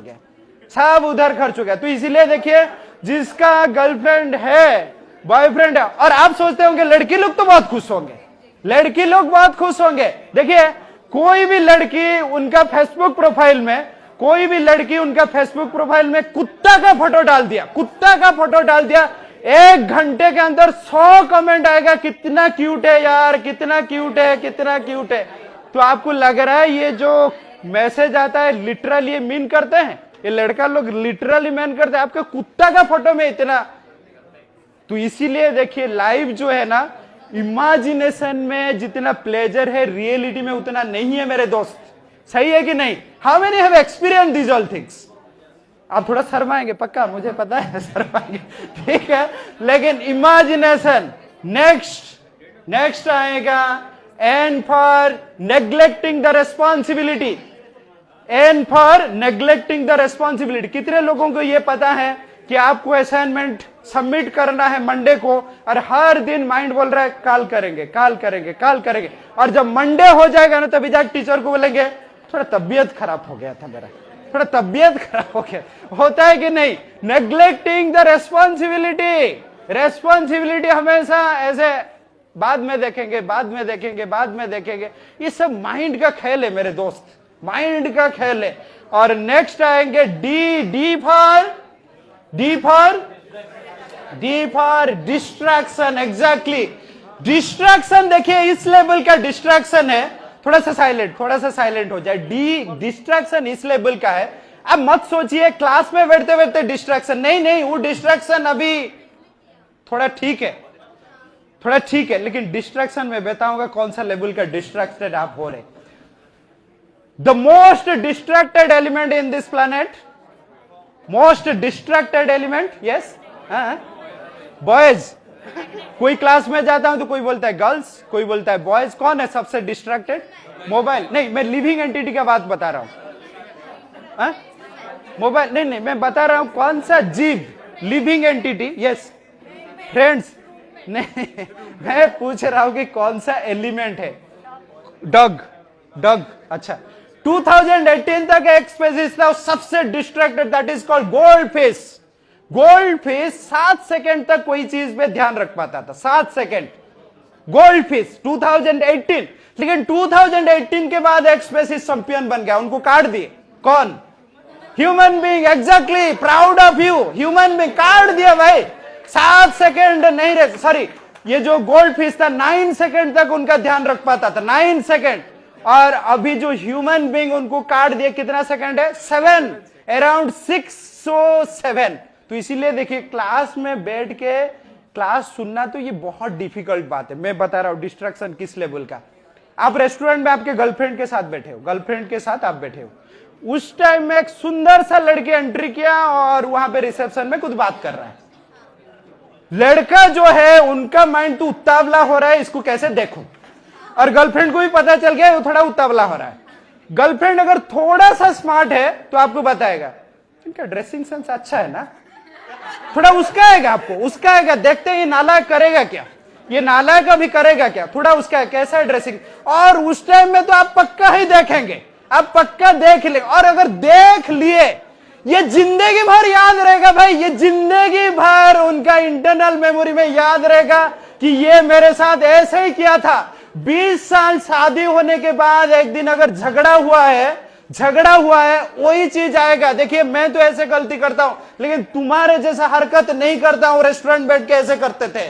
हो गया, तो इसीलिए देखिए जिसका गर्लफ्रेंड है, बॉयफ्रेंड है, और आप सोचते होंगे लड़की लोग तो बहुत खुश होंगे, देखिए कोई भी लड़की उनका फेसबुक प्रोफाइल में कुत्ता का फोटो डाल दिया, 1 घंटे के अंदर 100 कमेंट आएगा, कितना क्यूट है यार, कितना क्यूट है। तो आपको लग रहा है ये जो मैसेज आता है लिटरली ये मीन करते हैं, ये लड़का लोग लिटरली मीन करते हैं आपके कुत्ता का फोटो में इतना। तो इसीलिए देखिए लाइफ जो है ना, इमेजिनेशन में जितना प्लेजर है रियलिटी में उतना नहीं है मेरे दोस्त, सही है कि नहीं? How many have experience this all things? आप थोड़ा शर्माएंगे, पक्का मुझे पता है शर्माएंगे, ठीक है, लेकिन इमेजिनेशन नेक्स्ट आएगा। And for neglecting the responsibility, N for neglecting the responsibility. कितने लोगों को यह पता है कि आपको असाइनमेंट सबमिट करना है मंडे को, और हर दिन माइंड बोल रहा है कल करेंगे कल करेंगे कल करेंगे, और जब मंडे हो जाएगा ना तभी जाकर टीचर को बोलेंगे थोड़ा तबीयत खराब हो गया था मेरा, थोड़ा तबीयत खराब हो गया। होता है कि नहीं? Neglecting the responsibility. रेस्पॉन्सिबिलिटी हमेशा ऐसे बाद में देखेंगे बाद में देखेंगे बाद में देखेंगे, ये सब माइंड का खेल है मेरे दोस्त, माइंड का खेल है। और नेक्स्ट आएंगे D. D for distraction. Exactly, distraction देखिए इस लेवल का डिस्ट्रैक्शन है, थोड़ा सा साइलेंट हो जाए। डी डिस्ट्रैक्शन इस लेवल का है। अब मत सोचिए क्लास में बैठते बैठते डिस्ट्रैक्शन, नहीं, वो डिस्ट्रैक्शन अभी थोड़ा ठीक है, लेकिन डिस्ट्रैक्शन में बताऊंगा कौन सा लेवल का डिस्ट्रैक्टेड आप हो रहे। The most distracted element in this planet, most distracted element, yes boys. कोई क्लास में जाता हूं तो कोई बोलता है गर्ल्स, कोई बोलता है बॉयज। कौन है सबसे डिस्ट्रैक्टेड? मोबाइल। नहीं, मैं लिविंग एंटिटी का बात बता रहा हूं। मोबाइल नहीं, मैं बता रहा हूं कौन सा जीव, लिविंग एंटिटी। यस फ्रेंड्स, नहीं मैं पूछ रहा हूं कि कौन सा एलिमेंट है। डग। अच्छा, 2018 तक एक स्पीशीज था सबसे distracted, that is called goldfish. Goldfish 7 second तक कोई चीज पे ध्यान रख पाता था, 7 सेकंड। गोल्डफिश 2018। लेकिन 2018 के बाद एक स्पीशीज चैंपियन बन गया, उनको काट दिए। कौन? Human being. Exactly, proud of you. Human being काट दिया भाई। 7 सेकंड नहीं रह, सॉरी, ये जो गोल्ड फिश था 9 सेकंड तक उनका ध्यान रख पाता था, 9 सेकंड। और अभी जो ह्यूमन बीइंग उनको काट दिया, कितना सेकंड है? 7, अराउंड 607। तो इसीलिए देखिए क्लास में बैठ के क्लास सुनना तो ये बहुत डिफिकल्ट बात है। मैं बता रहा हूं डिस्ट्रैक्शन किस लेवल का। आप रेस्टोरेंट में आपके गर्लफ्रेंड के साथ बैठे हो, गर्लफ्रेंड के साथ आप बैठे हो, उस टाइम में एक सुंदर सा लड़की एंट्री किया और वहां पे रिसेप्शन में कुछ बात कर रहा है। लड़का जो है उनका माइंड तो उतावला हो रहा है, इसको कैसे देखूं, और गर्लफ्रेंड को भी पता चल गया वो थोड़ा उतावला हो रहा है। गर्लफ्रेंड अगर थोड़ा सा स्मार्ट है तो आपको बताएगा इनका ड्रेसिंग सेंस अच्छा है ना, थोड़ा उसका आएगा, आपको उसका आएगा। देखते हैं ये नालायक करेगा क्या, ये नालायक अभी करेगा क्या, थोड़ा उसका कैसा है ड्रेसिंग। और उस टाइम में तो आप पक्का ही देखेंगे, आप पक्का देख ले। और अगर देख लिए ये जिंदगी भर याद रहेगा भाई, ये जिंदगी भर उनका इंटरनल मेमोरी में याद रहेगा कि ये मेरे साथ ऐसे ही किया था। 20 साल शादी होने के बाद एक दिन अगर झगड़ा हुआ है वही चीज आएगा। देखिए मैं तो ऐसे गलती करता हूं, लेकिन तुम्हारे जैसा हरकत नहीं करता हूं, रेस्टोरेंट बैठ के ऐसे करते थे।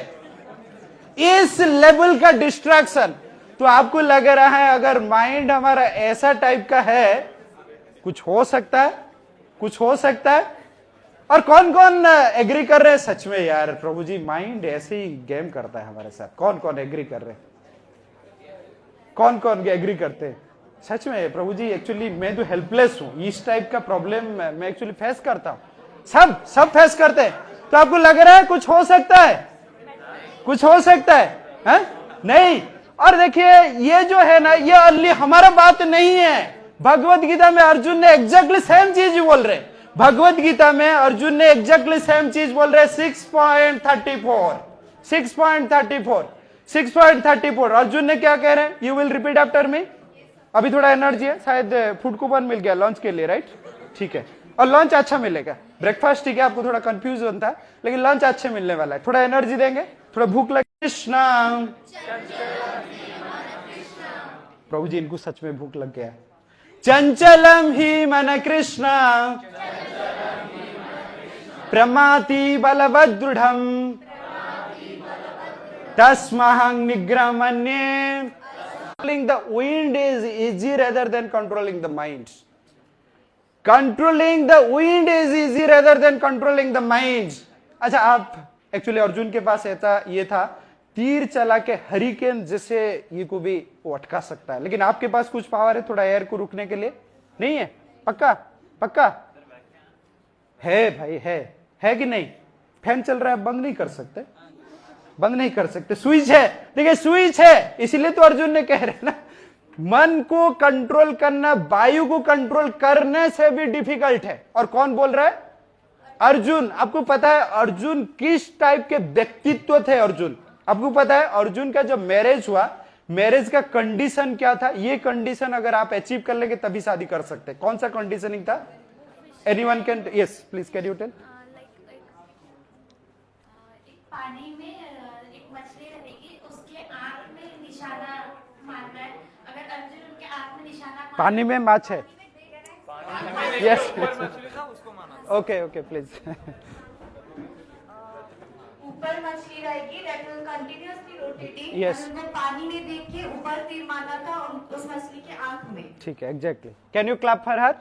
इस लेवल का डिस्ट्रैक्शन। तो आपको लग रहा है अगर माइंड हमारा ऐसा टाइप का है, कुछ हो सकता है, कुछ हो सकता है। और कौन कौन एग्री कर रहे हैं सच में यार प्रभु जी माइंड ऐसे ही गेम करता है हमारे साथ? कौन कौन एग्री कर रहे हैं? कौन कौन एग्री करते हैं? सच में प्रभु जी एक्चुअली मैं तो हेल्पलेस हूं, इस टाइप का प्रॉब्लम मैं एक्चुअली फेस करता हूं। सब फेस करते हैं। तो आपको लग रहा है कुछ हो सकता है, कुछ हो सकता है? नहीं। और देखिए ये जो है ना, ये अर्ली हमारा बात नहीं है। भगवत गीता में अर्जुन ने एग्जैक्टली सेम चीज बोल रहे। भगवत गीता में अर्जुन ने एग्जैक्टली सेम चीज बोल रहे। 6.34 अर्जुन ने क्या कह रहे हैं? You will repeat after me. अभी थोड़ा एनर्जी है, शायद फूड कूपन मिल गया लंच के लिए, राइट? ठीक है, और लंच अच्छा मिलेगा। ब्रेकफास्ट ठीक है, आपको थोड़ा कंफ्यूजन था, लेकिन लंच अच्छे मिलने वाला है। थोड़ा एनर्जी देंगे, थोड़ा भूख लगे। कृष्णा प्रभु जी इनको सच में भूख लग गया। चंचलम ही मन Krishna प्रमाति बलवदृढ़ तस्महं निग्रहमन्ये। Controlling the wind is easy rather than controlling the mind. Controlling the wind is easy rather than controlling the mind. अच्छा, आप एक्चुअली अर्जुन के पास ऐसा ये था, तीर चला के हरिकेन जैसे ये को भी वो अटका सकता है, लेकिन आपके पास कुछ पावर है थोड़ा एयर को रुकने के लिए? नहीं है? पक्का पक्का है भाई, है कि नहीं? फैन चल रहा है, बंद नहीं कर सकते, बंद नहीं कर सकते। स्विच है, देखिए स्विच है, इसीलिए तो अर्जुन ने कह रहे ना मन को कंट्रोल करना वायु को कंट्रोल करने से भी डिफिकल्ट है। और कौन बोल रहा है? अर्जुन। आपको पता है अर्जुन किस टाइप के व्यक्तित्व थे? अर्जुन, आपको पता है अर्जुन का जब मैरिज हुआ, मैरिज का कंडीशन क्या था? ये कंडीशन अगर आप अचीव कर लेंगे तभी शादी कर सकते हैं। कौन सा कंडीशनिंग था? Anyone can, yes please can you tell. पानी में एक मछली रहेगी, उसके आंख में निशाना मारना है। अगर अर्जुन उनके आंख में निशाना पानी में माछ है, यस ओके ओके प्लीज। ऊपर मछली रहेगी, that will continuously rotating. Yes. उनको पानी में देख के ऊपर तीर मारना था उस मछली के आंख में। ठीक है, exactly. Can you clap for हर?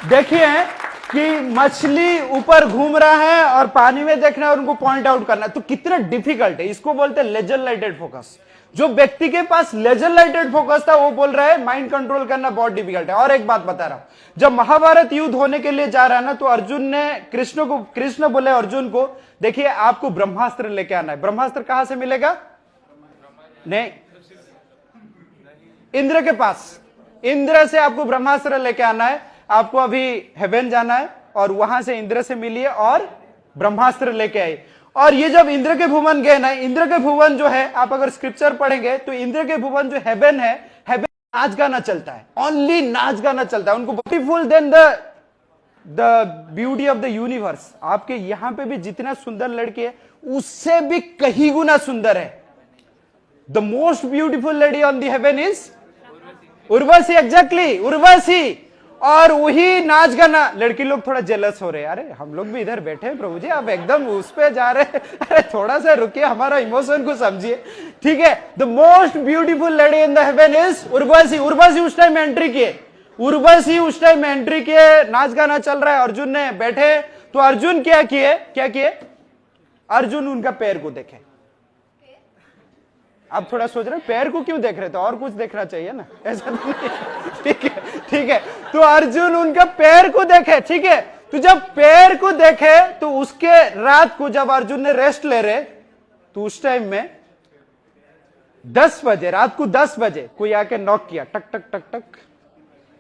देखिए कि मछली ऊपर घूम रहा है और पानी में देखना है और उनको पॉइंट आउट करना है, तो कितना डिफिकल्ट है। इसको बोलते हैं लेजर लाइटेड फोकस। जो व्यक्ति के पास लेजर लाइटेड फोकस था वो बोल रहा है माइंड कंट्रोल करना बहुत डिफिकल्ट है। और एक बात बता रहा हूं, जब महाभारत युद्ध होने के लिए जा रहा है ना, तो अर्जुन ने कृष्ण बोले अर्जुन को, देखिए आपको ब्रह्मास्त्र लेके आना है। ब्रह्मास्त्र कहां से मिलेगा? नहीं, इंद्र के पास। इंद्र से आपको ब्रह्मास्त्र लेके आना है। आपको अभी हेवन जाना है और वहां से इंद्र से मिलिए और ब्रह्मास्त्र लेके आए। और ये जब इंद्र के भुवन गए ना, इंद्र के भुवन जो है, आप अगर स्क्रिप्चर पढ़ेंगे तो इंद्र के भुवन जो हेवन है, हेवन नाच गाना चलता है, ओनली नाच गाना चलता है। उनको beautiful then the beauty of the universe. आपके यहां पे भी जितना सुंदर लड़की है उससे भी कहीं गुना सुंदर है। The most beautiful lady on the heaven is Urvashi, exactly Urvashi. और वही नाच गाना, लड़की लोग थोड़ा जेलस हो रहे हैं, अरे हम लोग भी इधर बैठे हैं प्रभु जी, आप एकदम उस पे जा रहे हैं, अरे थोड़ा सा रुकिए, हमारा इमोशन को समझिए। ठीक है, the most beautiful lady in the heaven is Urvashi. Urvashi उस टाइम एंट्री किए, उर्वशी उस टाइम एंट्री किए, नाच गाना चल रहा है, अर्जुन ने बैठे, तो अर्जुन क्या किए? अर्जुन उनका पैर को देखे। आप थोड़ा सोच रहे हैं पैर को क्यों देख रहे थे, और कुछ देखना चाहिए ना, ऐसा नहीं। ठीक है, तो अर्जुन उनका पैर को देखे। ठीक है, तो जब पैर को देखे तो उसके रात को जब अर्जुन ने रेस्ट ले रहे, तो उस टाइम में 10 बजे, रात को 10 बजे कोई आके नॉक किया, टक टक टक टक।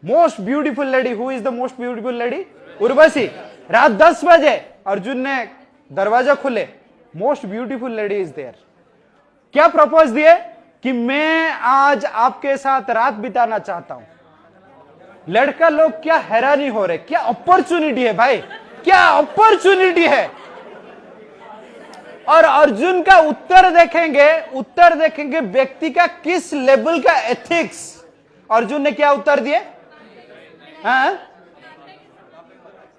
Most beautiful lady, who is the most beautiful lady? Urvashi. रात 10 बजे अर्जुन ने दरवाजा खुले, most beautiful lady is there. क्या प्रपोज दिए कि मैं आज आपके साथ रात बिताना चाहता हूं। लड़का लोग क्या हैरानी हो रहे, क्या अपॉर्चुनिटी है भाई, क्या अपॉर्चुनिटी है। और अर्जुन का उत्तर देखेंगे व्यक्ति का किस लेवल का एथिक्स। अर्जुन ने क्या उत्तर दिए? हाँ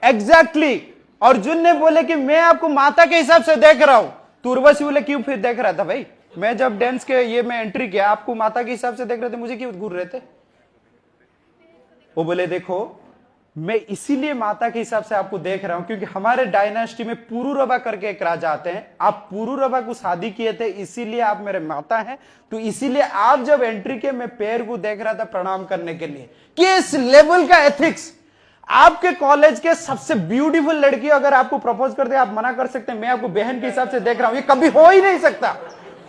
एग्जैक्टली, अर्जुन ने बोले कि मैं आपको माता के हिसाब से देख रहा हूं। तो उर्वशी बोले क्यों फिर देख रहा था भाई, मैं जब डांस के ये में एंट्री किया आपको माता के हिसाब से देख रहे थे, मुझे क्यों घूर रहे थे? वो बोले देखो मैं इसीलिए माता के हिसाब से आपको देख रहा हूं क्योंकि हमारे डायनास्टी में पुरुरवा करके एक राजा आते हैं, आप पुरुरवा को शादी किए थे, इसीलिए आप मेरे माता हैं। तो इसीलिए आप जब एंट्री के मैं पैर को देख रहा था प्रणाम करने के लिए। किस लेवल का एथिक्स। आपके कॉलेज के सबसे ब्यूटीफुल लड़की अगर आपको प्रपोज कर दे, आप मना कर सकते हैं मैं आपको बहन के हिसाब से देख रहा हूं। ये कभी हो ही नहीं सकता,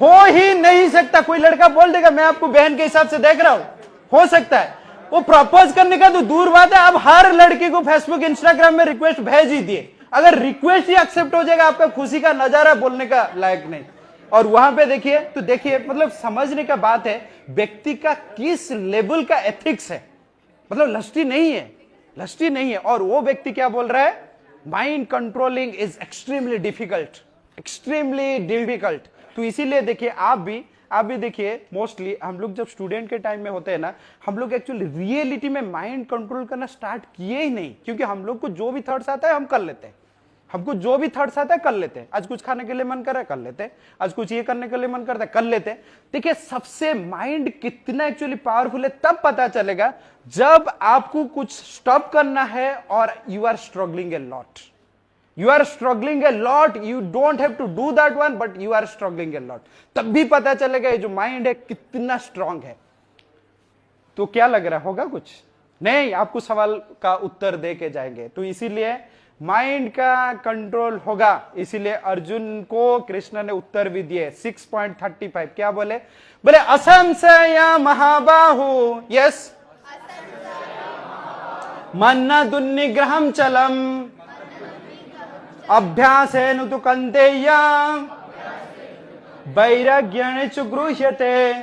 हो ही नहीं सकता। कोई लड़का बोल देगा मैं आपको बहन के हिसाब से देख रहा हूं, हो सकता है। वो प्रपोज करने का तो दूर बात है, आप हर लड़की को फेसबुक इंस्टाग्राम में रिक्वेस्ट भेज ही दिए, अगर रिक्वेस्ट ही एक्सेप्ट हो जाएगा आपका खुशी का नजारा बोलने का लायक नहीं। और वहां पे देखिए, तो देखिए मतलब समझने का बात है व्यक्ति का किस लेवल का एथिक्स है। मतलब लस्टी नहीं है। और वो व्यक्ति क्या बोल रहा है, mind controlling is extremely difficult. तो इसीलिए देखिए आप भी देखिए, मोस्टली हम लोग जब स्टूडेंट के टाइम में होते हैं ना, हम लोग एक्चुअली रियलिटी में माइंड कंट्रोल करना स्टार्ट किए ही नहीं, क्योंकि हम लोग को जो भी थॉट्स आता है हम कर लेते हैं, आज कुछ खाने के लिए मन कर रहा है कर लेते हैं, आज कुछ ये करने के लिए मन करता है कर लेते हैं। देखिए सबसे माइंड कितना एक्चुअली पावरफुल है तब पता चलेगा जब आपको कुछ स्टॉप करना है और you are struggling a lot, you don't have to do that one, but you are struggling a lot. तब भी पता चलेगा ये जो माइंड है कितना स्ट्रांग है। तो क्या लग रहा होगा कुछ नहीं, आपको सवाल का उत्तर दे के जाएंगे। तो इसीलिए माइंड का कंट्रोल होगा। इसीलिए अर्जुन को कृष्ण ने उत्तर भी दिए 6.35। क्या बोले? बोले असंशय महाबाहु, यस, मन्ना दुन्निग्रहम चलम अभ्यासेन तु कौन्तेय वैराग्येण च गृह्यते।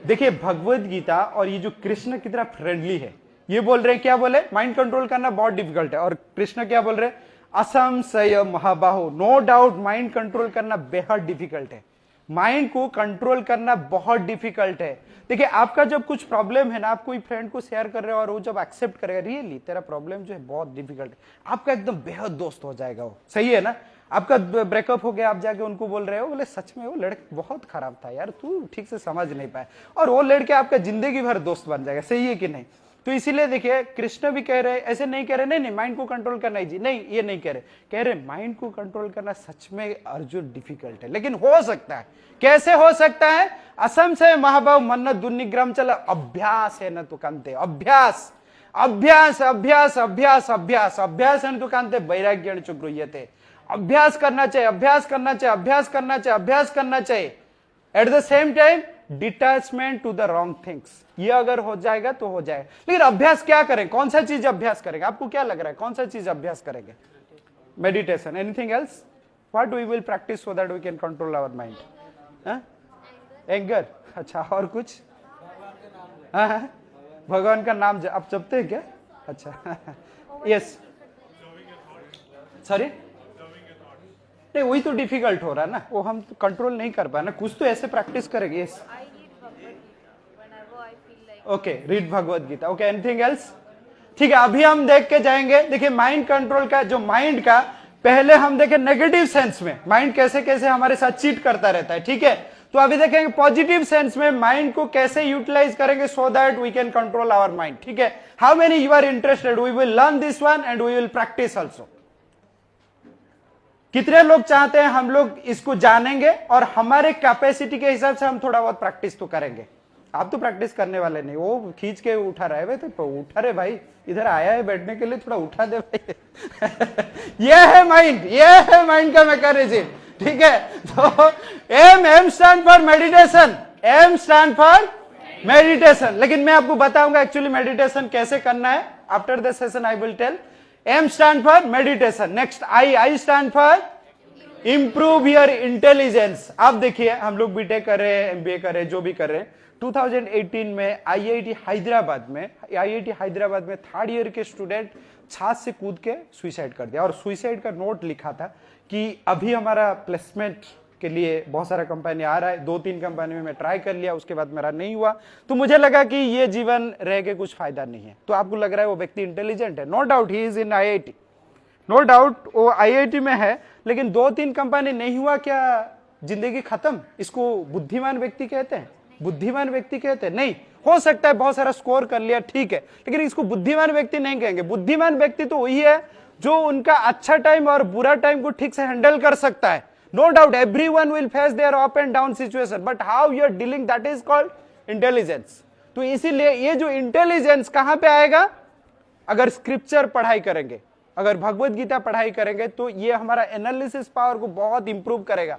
देखिए भगवत गीता और ये जो कृष्ण कितना फ्रेंडली है। ये बोल रहे हैं, क्या बोले? माइंड कंट्रोल करना बहुत डिफिकल्ट है। और कृष्ण क्या बोल रहे हैं? असंशय महाबाहु, नो डाउट माइंड कंट्रोल करना बेहद डिफिकल्ट है। माइंड को कंट्रोल करना बहुत डिफिकल्ट है। देखिए आपका जब कुछ प्रॉब्लम है ना, आप कोई फ्रेंड को शेयर कर रहे हो और वो जब एक्सेप्ट करेगा, रियली तेरा प्रॉब्लम जो है बहुत डिफिकल्ट है, आपका एकदम बेहद दोस्त हो जाएगा वो। सही है ना? आपका ब्रेकअप हो गया, आप जाके उनको बोल रहे हो, बोले सच में वो लड़का बहुत खराब था यार, तू ठीक से समझ नहीं पाया, और वो लड़के आपका जिंदगी भर दोस्त बन जाएगा। सही है कि नहीं? तो इसीलिए देखिए कृष्ण भी कह रहे, ऐसे नहीं कह रहे नहीं माइंड को कंट्रोल करना ही जी, नहीं ये नहीं कह रहे माइंड को कंट्रोल करना सच में अर्जुन डिफिकल्ट है, लेकिन हो सकता है। कैसे हो सकता है? असम से महाभाव मन्न दुनिग्राम चल अभ्यास है न तो कांते, अभ्यास अभ्यास अभ्यास अभ्यास अभ्यास अभ्यास है न तो कांते वैराग्य चुग्रुह्यते। अभ्यास करना चाहिए, अभ्यास करना चाहिए, अभ्यास करना चाहिए, अभ्यास करना चाहिए। At the same time detachment to the wrong things, ये अगर हो जाएगा तो हो जाएगा। लेकिन अभ्यास क्या करें? कौन सा चीज अभ्यास करेंगे? आपको क्या लग रहा है कौन सा चीज अभ्यास करेंगे? Meditation. Anything else? What we will practise so that we can control our mind? Anger. अच्छा, और कुछ? हाँ, भगवान का नाम आप जपते हैं क्या? अच्छा, यस, सॉरी, नहीं वही तो डिफिकल्ट हो रहा है ना, वो हम तो कंट्रोल नहीं कर पाए ना, कुछ तो ऐसे प्रैक्टिस करेंगे। Yes, okay, read Bhagavad Gita. Okay, anything else? ठीक है, अभी हम देख के जाएंगे। देखिए माइंड कंट्रोल का जो माइंड का पहले हम देखें नेगेटिव सेंस में माइंड कैसे कैसे हमारे साथ चीट करता रहता है। ठीक है, तो अभी देखेंगे पॉजिटिव सेंस में माइंड को कैसे यूटिलाइज करेंगे so that we can control our mind. ठीक है, how many you are interested? We will learn this one and we will practise also. कितने लोग चाहते हैं हम लोग इसको जानेंगे और हमारे कैपेसिटी के हिसाब से हम थोड़ा बहुत प्रैक्टिस तो करेंगे। आप तो प्रैक्टिस करने वाले नहीं, वो खींच के उठा रहे हुए थे, उठा रे भाई, इधर आया है बैठने के लिए, थोड़ा उठा दे भाई। ये है माइंड, ये है माइंड का मैकेनिज्म। ठीक है, तो M stand for meditation, M stand for meditation. लेकिन मैं आपको बताऊंगा एक्चुअली मेडिटेशन कैसे करना है। After the session I will tell. M stand for meditation. Next, I stand for improve your intelligence. आप देखिए हम लोग बीटेक कर रहे हैं, MBA कर रहे हैं, जो भी कर रहे हैं। 2018 में IIT हैदराबाद में थर्ड ईयर के स्टूडेंट छात से कूद के सुइसाइड कर दिया, और सुइसाइड का नोट लिखा था कि अभी हमारा प्लेसमेंट के लिए बहुत सारा कंपनी आ रहा है, 2-3 कंपनी में मैं ट्राई कर लिया, उसके बाद मेरा नहीं हुआ, तो मुझे लगा कि ये जीवन रह के कुछ फायदा नहीं है। तो आपको लग रहा है वो व्यक्ति इंटेलिजेंट है, no doubt he is in IIT, no doubt वो IIT में है, लेकिन 2-3 कंपनी नहीं हुआ, क्या जिंदगी खत्म? इसको बुद्धिमान व्यक्ति कहते हैं? बुद्धिमान व्यक्ति कहते हैं? नहीं, हो सकता है बहुत सारा स्कोर कर लिया, ठीक है, लेकिन इसको बुद्धिमान व्यक्ति नहीं कहेंगे। बुद्धिमान व्यक्ति तो वही है जो उनका अच्छा टाइम और बुरा टाइम को ठीक से हैंडल कर सकता है। No doubt everyone will face their up and down situation, but how you are dealing, that is called intelligence. तो इसीलिए ये जो इंटेलिजेंस कहां पे आएगा? अगर स्क्रिप्चर पढ़ाई करेंगे, अगर भगवत गीता पढ़ाई करेंगे, तो ये हमारा एनालिसिस पावर को बहुत इंप्रूव करेगा।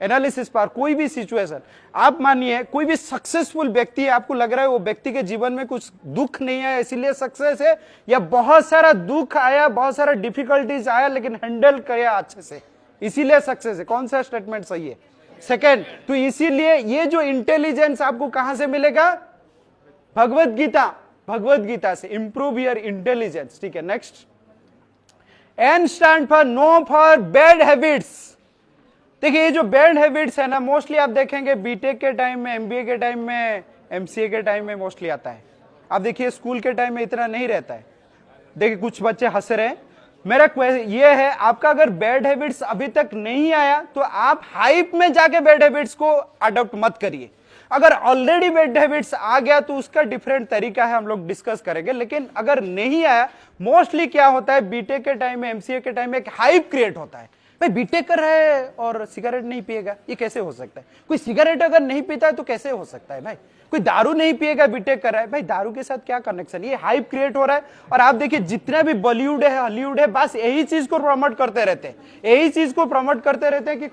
एनालिसिस पावर, कोई भी सिचुएशन, आप मानिए कोई भी सक्सेसफुल व्यक्ति है, आपको लग रहा है वो व्यक्ति के जीवन में कुछ दुख नहीं है इसीलिए सक्सेस है, या बहुत सारा दुख आया, बहुत सारा डिफिकल्टीज आया, लेकिन हैंडल किया अच्छे से, इसीलिए सक्सेस है। कौन सा स्टेटमेंट सही है? सेकेंड। तो इसीलिए ये जो इंटेलिजेंस आपको कहां से मिलेगा? भगवत गीता से इंप्रूव योर इंटेलिजेंस। ठीक है, next, N stand for no for bad habits. देखिए ये जो बैड हैबिट्स है ना, मोस्टली आप देखेंगे बीटेक के टाइम में, MBA के टाइम में, MCA के टाइम में मोस्टली आता है। आप देखिए स्कूल के टाइम में इतना नहीं रहता है। देखिए कुछ बच्चे हंस रहे हैं, मेरा क्वेश्चन ये है, आपका अगर बैड हैबिट्स अभी तक नहीं आया तो आप हाइप में जाके बैड हैबिट्स को अडॉप्ट मत करिए। अगर ऑलरेडी बैड हैबिट्स आ गया तो उसका डिफरेंट तरीका है, हम लोग डिस्कस करेंगे। लेकिन अगर नहीं आया, मोस्टली क्या होता है बीटेक के टाइम में, MCA के टाइम में एक हाइप क्रिएट होता है, भाई बीटेक कर रहा है और सिगरेट नहीं पिएगा, ये कैसे हो सकता है? कोई सिगरेट अगर नहीं पीता है तो कैसे हो सकता है भाई? कोई दारू नहीं पिएगा बीटेक कर रहा है, भाई दारू के साथ क्या कनेक्शन? ये हाइप क्रिएट हो रहा है। और आप देखिए जितने भी बॉलीवुड है, हॉलीवुड है, बस यही चीज को प्रमोट करते रहते हैं, यही चीज को प्रमोट करते रहते हैं कि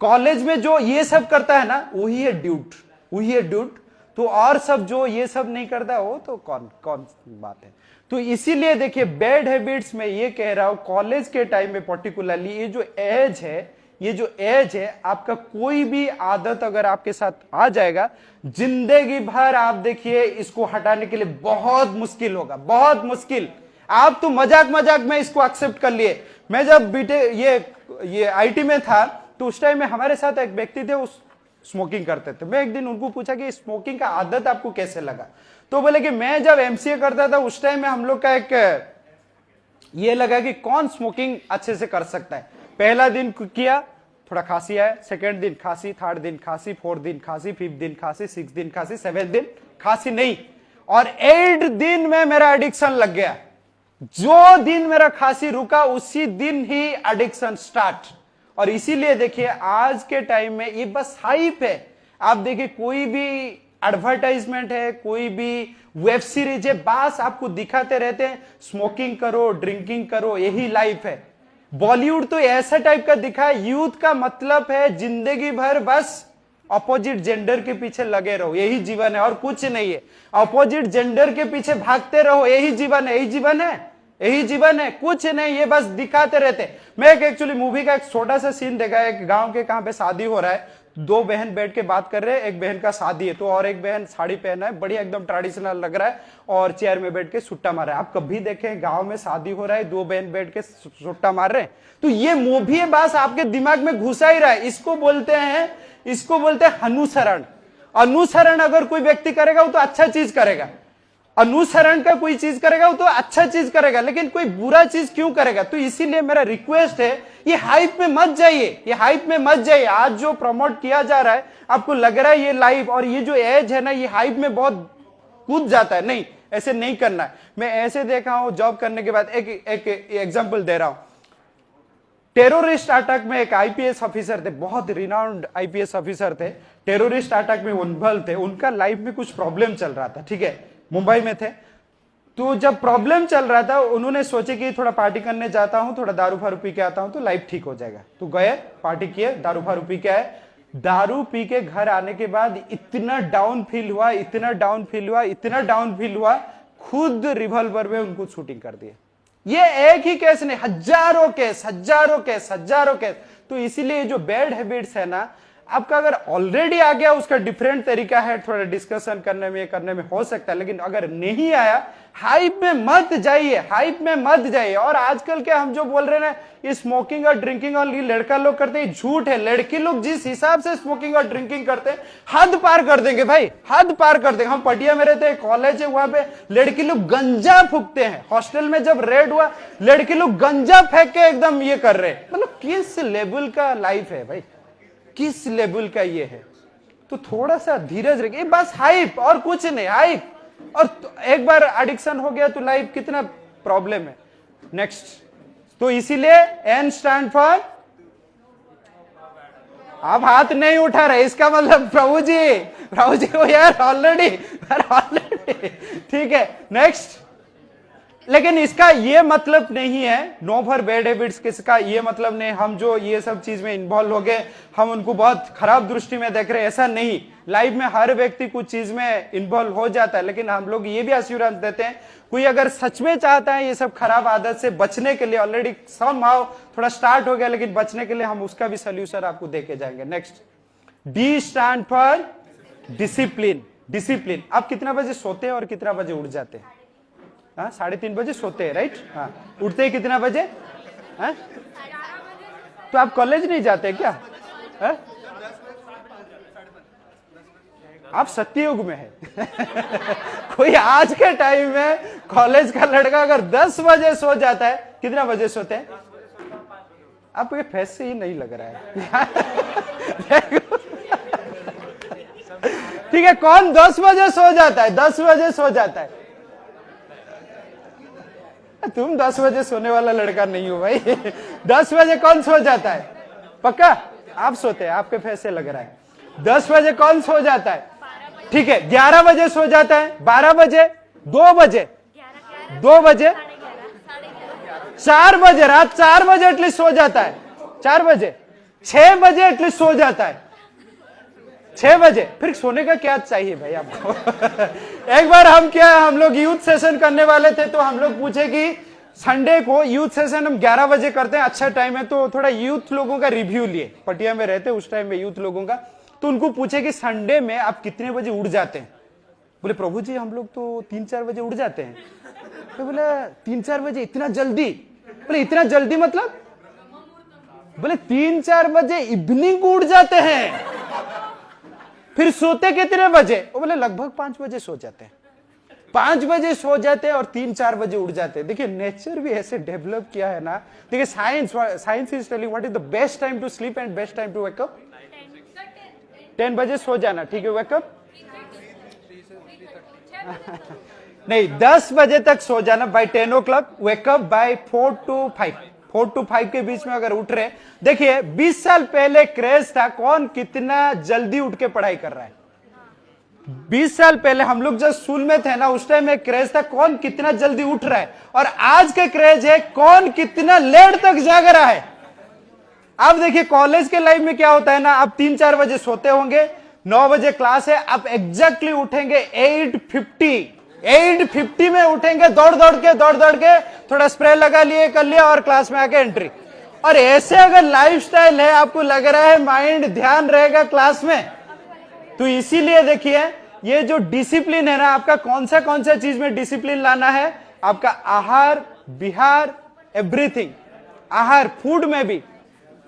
कॉलेज में जो ये सब करता है ना, वही है ड्यूट। तो और सब जो ये सब नहीं करता वो तो कौन बात है? तो इसीलिए देखिए बैड हैबिट्स में ये कह रहा हूं, कॉलेज के टाइम में पर्टिकुलरली ये जो एज है आपका, कोई भी आदत अगर आपके साथ आ जाएगा, जिंदगी भर आप देखिए इसको हटाने के लिए बहुत मुश्किल होगा, बहुत मुश्किल। आप तो मजाक में इसको एक्सेप्ट कर लिए। मैं जब ये आईटी में था तो उस टाइम में हमारे साथ एक व्यक्ति थे, उस स्मोकिंग करते थे। मैं एक दिन उनको पूछा कि स्मोकिंग का आदत आपको कैसे लगा? तो बोले कि मैं जब एमसीए करता था उस टाइम में हम लोग का एक ये लगा कि कौन स्मोकिंग अच्छे से कर सकता है। पहला दिन किया, थोड़ा खांसी आया, सेकेंड दिन खांसी, थर्ड दिन खांसी, फोर्थ दिन खांसी, फिफ्थ दिन खांसी, सिक्स दिन खांसी, सेवेंथ दिन खांसी नहीं, और 8 दिन में मेरा एडिक्शन लग गया। जो दिन मेरा खांसी रुका उसी दिन ही एडिक्शन स्टार्ट। और इसीलिए देखिए आज के टाइम में ये बस हाइप है। आप देखिए कोई भी एडवर्टाइजमेंट है, कोई भी वेब सीरीज है, बस आपको दिखाते रहते हैं स्मोकिंग करो, ड्रिंकिंग करो, यही लाइफ है। बॉलीवुड तो ऐसा टाइप का दिखा है, यूथ का मतलब है जिंदगी भर बस अपोजिट जेंडर के पीछे लगे रहो, यही जीवन है और कुछ नहीं है। अपोजिट जेंडर के पीछे भागते रहो, यही जीवन है, यही जीवन है, कुछ नहीं, ये बस दिखाते रहते। मैं एक एक्चुअली मूवी का एक छोटा सा सीन देखा है, एक गांव के कहां पे शादी हो रहा है, 2 बहन बैठ के बात कर रहे हैं, एक बहन का शादी है तो, और एक बहन साड़ी पहना है, बढ़िया एकदम ट्रेडिशनल लग रहा है, और चेयर में बैठ के सुट्टा मार रहा है। आप कभी देखें गांव में शादी हो रहा है, 2 बहन बैठ के सुट्टा मार रहे हैं? तो ये मूवी है, बस आपके दिमाग में घुसा ही रहा है। इसको बोलते हैं अनुसरण। अनुसरण अगर कोई व्यक्ति करेगा वो तो अच्छा चीज करेगा, अनुसरण का कोई चीज करेगा वो तो अच्छा चीज करेगा, लेकिन कोई बुरा चीज क्यों करेगा? तो इसीलिए मेरा रिक्वेस्ट है, ये हाइप में मत जाइए, आज जो प्रमोट किया जा रहा है, आपको लग रहा है ये लाइफ और ये जो एज है ना, ये हाइप में बहुत कूद जाता है, नहीं, ऐसे नहीं करना है। मैं ऐसे देखा हूं जॉब करने के बाद, एक एग्जाम्पल दे रहा हूं। टेररिस्ट अटैक में एक आईपीएस ऑफिसर थे, बहुत रिनाउंड आईपीएस ऑफिसर थे, टेररिस्ट अटैक में इन्वॉल्व थे। उनका लाइफ में कुछ प्रॉब्लम चल रहा था, ठीक है, मुंबई में थे। तो जब प्रॉब्लम चल रहा था उन्होंने सोचे कि थोड़ा पार्टी करने जाता हूं, थोड़ा दारू फारू पी के आता हूं तो लाइफ ठीक हो जाएगा। तो गए, पार्टी किए, दारू फारू पी के आए। दारू पी के घर आने के बाद इतना डाउन फील हुआ, खुद रिवॉल्वर में उनको शूटिंग कर दिया। ये एक ही केस नहीं, हजारों केस। तो इसीलिए जो बैड हैबिट्स है ना, आपका अगर ऑलरेडी आ गया उसका डिफरेंट तरीका है, थोड़ा डिस्कशन करने में हो सकता है, लेकिन अगर नहीं आया, हाइप में मत जाइए। और आजकल के हम जो बोल रहे हैं ना, ये स्मोकिंग और ड्रिंकिंग और लड़का लोग करते हैं, झूठ है। लड़की लोग जिस हिसाब से स्मोकिंग और ड्रिंकिंग करते हैं, हद पार कर देंगे भाई, हम पटिया में रहते हैं, कॉलेज है, वहां पे लड़की लोग गंजा फूकते हैं। हॉस्टल में जब रेड हुआ, लड़की लोग गंजा फेंक के एकदम ये कर रहे हैं। मतलब किस लेवल का लाइफ है भाई, किस लेवल का ये है? तो थोड़ा सा धीरज रखिए, बस हाइप और कुछ नहीं, हाइप। और एक बार एडिक्शन हो गया तो लाइफ कितना प्रॉब्लम है। नेक्स्ट, तो इसीलिए एन स्टैंड फॉर, आप हाथ नहीं उठा रहे, इसका मतलब प्रभु जी को यार ऑलरेडी ठीक है। नेक्स्ट, लेकिन इसका ये मतलब नहीं है, नो फॉर बैड हैबिट्स, किसका ये मतलब नहीं हम जो ये सब चीज में इन्वॉल्व हो गए हम उनको बहुत खराब दृष्टि में देख रहे हैं, ऐसा नहीं। लाइफ में हर व्यक्ति कुछ चीज में इन्वॉल्व हो जाता है, लेकिन हम लोग ये भी एश्योरेंस देते हैं, कोई अगर सच में चाहता है ये सब खराब आदत से बचने के लिए, ऑलरेडी समहाउ थोड़ा स्टार्ट हो गया, लेकिन बचने के लिए हम उसका भी सोल्यूशन आपको देके जाएंगे। Next, D stand for discipline. आप कितना बजे सोते हैं और कितना बजे उठ जाते हैं? 3:30 बजे सोते हैं, राइट? हाँ, उठते हैं कितना बजे? तो आप कॉलेज नहीं जाते क्या? आप सत्ययुग में है कोई आज के टाइम में कॉलेज का लड़का अगर 10 बजे सो जाता है, कितना बजे सोते हैं? आपके फेस से ही नहीं लग रहा है ठीक है, कौन 10 बजे सो जाता है? 10 बजे सो जाता है। तुम 10 बजे सोने वाला लड़का नहीं हो भाई। 10 बजे कौन सो जाता है? पक्का आप सोते हैं, आपके फेस से लग रहा है। 10 बजे कौन सो जाता है? ठीक है, 11 बजे सो जाता है, 12 बजे, 2 बजे, 2 बजे, 4 बजे, रात 4 बजे एटलीस्ट सो जाता है, 4 बजे, 6 बजे एटलीस्ट सो जाता है, 6 बजे। फिर सोने का क्या चाहिए भाई आपको? एक बार हम लोग यूथ सेशन करने वाले थे, तो हम लोग पूछे कि संडे को यूथ सेशन हम 11 बजे करते हैं, अच्छा टाइम है, तो थोड़ा यूथ लोगों का रिव्यू लिए, पटिया में रहते उस टाइम में यूथ लोगों का, तो उनको पूछे कि संडे में आप कितने बजे उठ जाते हैं? बोले प्रभु जी हम लोग तो 3-4 बजे उठ जाते हैं। तो बोले 3-4 बजे इतना जल्दी? बोले इतना जल्दी मतलब? बोले 3-4 बजे इवनिंग को उठ जाते हैं। फिर सोते कितने बजे? वो बोले लगभग 5 बजे सो जाते हैं। 5 बजे सो जाते हैं और 3-4 बजे उठ जाते हैं। देखिए नेचर भी ऐसे डेवलप किया है ना। देखिए science is telling what is the best time to sleep and best time to wake up. 10 बजे सो जाना, ठीक है, वेकअप नहीं 10 बजे तक सो जाना, by 10 o'clock, wake up by 4 to 5, 4 to 5 के बीच में अगर उठ रहे। देखिए 20 साल पहले क्रेज था, कौन कितना जल्दी उठ के पढ़ाई कर रहा है। 20 साल पहले हम लोग जब स्कूल में थे ना, उस टाइम एक क्रेज था कौन कितना जल्दी उठ रहा है, और आज का क्रेज है कौन कितना लेट तक जाग रहा है। अब देखिए कॉलेज के लाइफ में क्या होता है ना, आप 3-4 बजे सोते होंगे, 9 बजे क्लास है, आप एग्जैक्टली उठेंगे 8:50 में उठेंगे, दौड़ दौड़ के थोड़ा स्प्रे लगा लिए, कर लिया और क्लास में आके एंट्री। और ऐसे अगर लाइफस्टाइल है, आपको लग रहा है माइंड ध्यान रहेगा क्लास में, तो इसीलिए देखिए ये जो डिसिप्लिन है ना आपका, कौन सा चीज में डिसिप्लिन लाना है, आपका आहार विहार एवरीथिंग। आहार फूड में भी,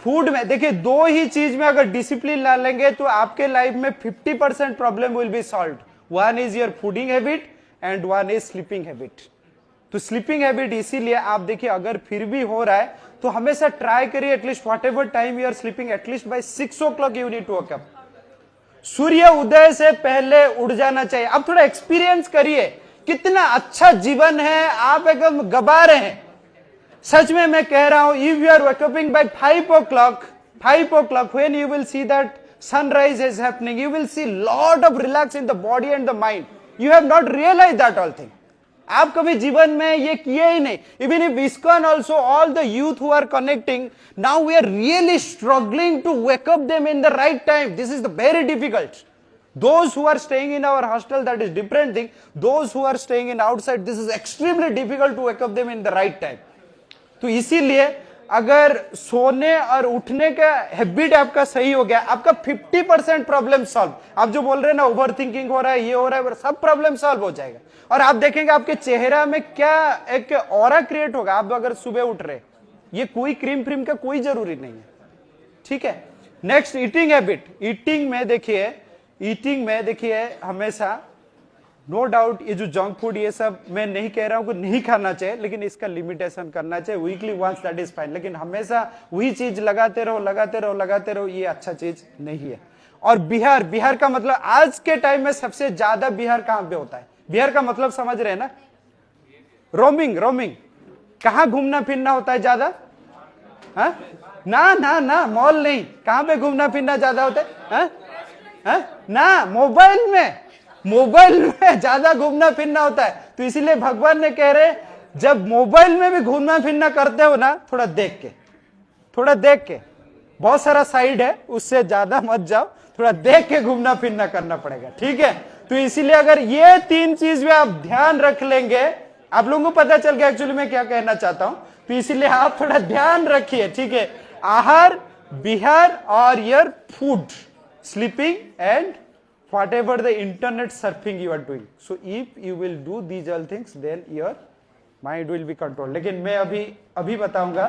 फूड में देखिए 2 ही चीज में अगर डिसिप्लिन ला लेंगे तो आपके लाइफ में 50% problem will be solved. One is your fooding habit and one is sleeping habit. तो स्लीपिंग हैबिट इसीलिए आप देखिए अगर फिर भी हो रहा है तो हमेशा ट्राई करिए at least whatever time you are sleeping, at least by 6 o'clock you need to wake up. सूर्य उदय से पहले उठ जाना चाहिए। अब थोड़ा एक्सपीरियंस करिए कितना अच्छा जीवन है, आप एकदम गवा रहे हैं। सच में मैं कह रहा हूं, if you are wake upping by 5 o'clock when you will see that sunrise is happening, you will see lot of relax in the body and the mind. You have not realized that all thing. आप कभी जीवन में ये किए ही नहीं। Even if ISKCON also, all the youth who are connecting, now we are really struggling to wake up them in the right time. This is the very difficult. Those who are staying in our hostel, that is different thing. Those who are staying in outside, this is extremely difficult to wake up them in the right time. तो इसीलिए अगर सोने और उठने का habit आपका सही हो गया, आपका 50% प्रॉब्लम सॉल्व। आप जो बोल रहे हैं ना ओवर थिंकिंग हो रहा है, ये हो रहा है, सब प्रॉब्लम सॉल्व हो जाएगा। और आप देखेंगे आपके चेहरा में क्या एक ऑरा क्रिएट होगा। आप अगर सुबह उठ रहे, ये कोई क्रीम फ्रीम का कोई जरूरी नहीं है, ठीक है। Next eating habit. ईटिंग में देखिए हमेशा नो डाउट ये जो जंक फूड ये सब मैं नहीं कह रहा हूं कि नहीं खाना चाहिए, लेकिन इसका लिमिटेशन करना चाहिए। Weekly once that is fine, लेकिन हमेशा वही चीज लगाते रहो, ये अच्छा चीज नहीं है। और बिहार का मतलब आज के टाइम में सबसे ज्यादा बिहार कहां पे होता है? बिहार का मतलब समझ रहे हैं ना, रोमिंग। कहां घूमना फिरना होता है ज्यादा? ना मॉल नहीं, कहां पे घूमना फिरना ज्यादा होता है? ना मोबाइल में ज्यादा घूमना फिरना होता है। तो इसीलिए भगवान ने कह रहे जब मोबाइल में भी घूमना फिरना करते हो ना, थोड़ा देख के, बहुत सारा साइड है उससे ज्यादा मत जाओ, थोड़ा देख के घूमना फिरना करना पड़ेगा, ठीक है। तो इसीलिए अगर ये 3 चीज में आप ध्यान रख लेंगे, आप लोगों को पता चल गया एक्चुअली मैं क्या कहना चाहता हूं। तो इसीलिए आप थोड़ा ध्यान रखिए, ठीक है। आहार विहार और your food, sleeping and whatever the internet surfing you are doing. So if you will do these all things, then your mind will be controlled. लेकिन मैं अभी बताऊंगा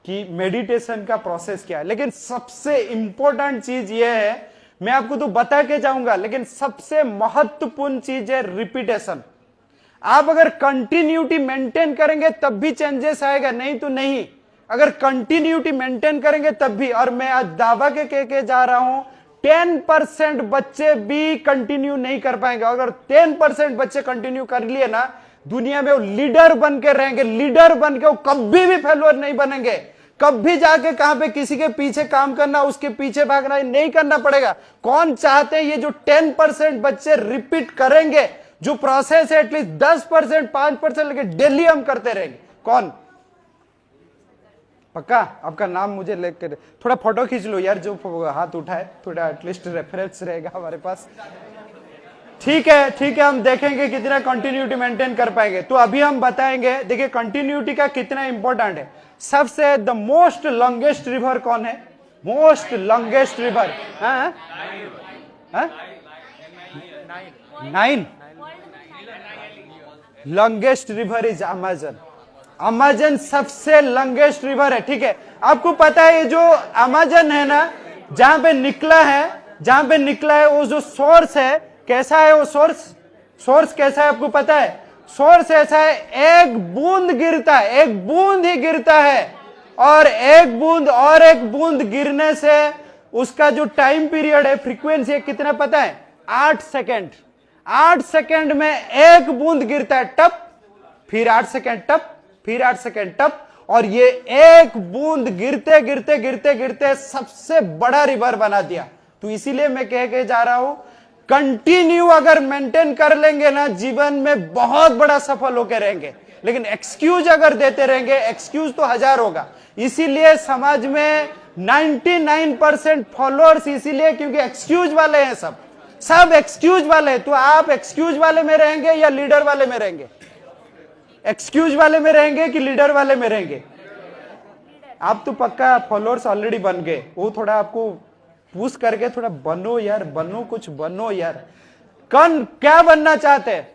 कि मेडिटेशन का प्रोसेस क्या है। लेकिन सबसे इंपॉर्टेंट चीज ये है, मैं आपको तो बता के जाऊंगा, लेकिन सबसे महत्वपूर्ण चीज है रिपीटेशन। आप अगर कंटिन्यूटी मेंटेन करेंगे तब भी चेंजेस आएगा, नहीं तो नहीं। अगर कंटिन्यूटी मेंटेन करेंगे तब भी, और मैं आज दावा के जा रहा हूं 10% बच्चे भी कंटिन्यू नहीं कर पाएंगे। अगर 10% बच्चे कंटिन्यू कर लिए ना, दुनिया में वो लीडर बन के रहेंगे, लीडर बन के वो कभी भी फेल्योर नहीं बनेंगे। कभी जाके कहां पे किसी के पीछे काम करना, उसके पीछे भागना नहीं करना पड़ेगा। कौन चाहते हैं ये जो 10% बच्चे रिपीट करेंगे, जो प्रोसेस है एटलीस्ट 10%, 5% लेके डेली हम करते रहेंगे? कौन? पक्का? आपका नाम मुझे लेकर थोड़ा फोटो खींच लो यार, जो हाथ उठाए, थोड़ा एटलीस्ट रेफरेंस रहेगा हमारे पास। ठीक है, ठीक है, हम देखेंगे कितना कंटिन्यूटी मेंटेन कर पाएंगे। तो अभी हम बताएंगे, देखिए कंटिन्यूटी का कितना इंपॉर्टेंट है। सबसे द मोस्ट लॉन्गेस्ट रिवर कौन है? Most longest river? Nine. Longest river is Amazon. Amazon सबसे लॉन्गेस्ट रिवर है, ठीक है। आपको पता है ये जो अमेजन है ना, जहां पे निकला है वो जो सोर्स है, कैसा है वो सोर्स कैसा है आपको पता है? सोर्स ऐसा है, एक बूंद गिरता है, एक बूंद ही गिरता है, और एक बूंद गिरने से उसका जो टाइम पीरियड है, फ्रीक्वेंसी है, कितना पता है? 8 सेकेंड। 8 सेकेंड में एक बूंद गिरता है, टप, फिर 8 सेकेंड टप, फिर 8 सेकेंड टप, और ये एक बूंद गिरते गिरते गिरते गिरते सबसे बड़ा रिवर बना दिया। तो इसीलिए मैं कह के जा रहा हूं, कंटिन्यू अगर मेंटेन कर लेंगे ना, जीवन में बहुत बड़ा सफल होकर रहेंगे। लेकिन एक्सक्यूज अगर देते रहेंगे, एक्सक्यूज तो 1000 होगा। इसीलिए समाज में 99% फॉलोअर्स इसीलिए क्योंकि एक्सक्यूज वाले हैं, सब एक्सक्यूज वाले हैं। तो आप एक्सक्यूज वाले में रहेंगे या लीडर वाले में रहेंगे? एक्सक्यूज वाले में रहेंगे कि लीडर वाले में रहेंगे? आप तो पक्का फॉलोअर्स ऑलरेडी बन गए, वो थोड़ा आपको पुश करके थोड़ा बनो यार, कुछ बनो यार। क्या बनना चाहते हैं?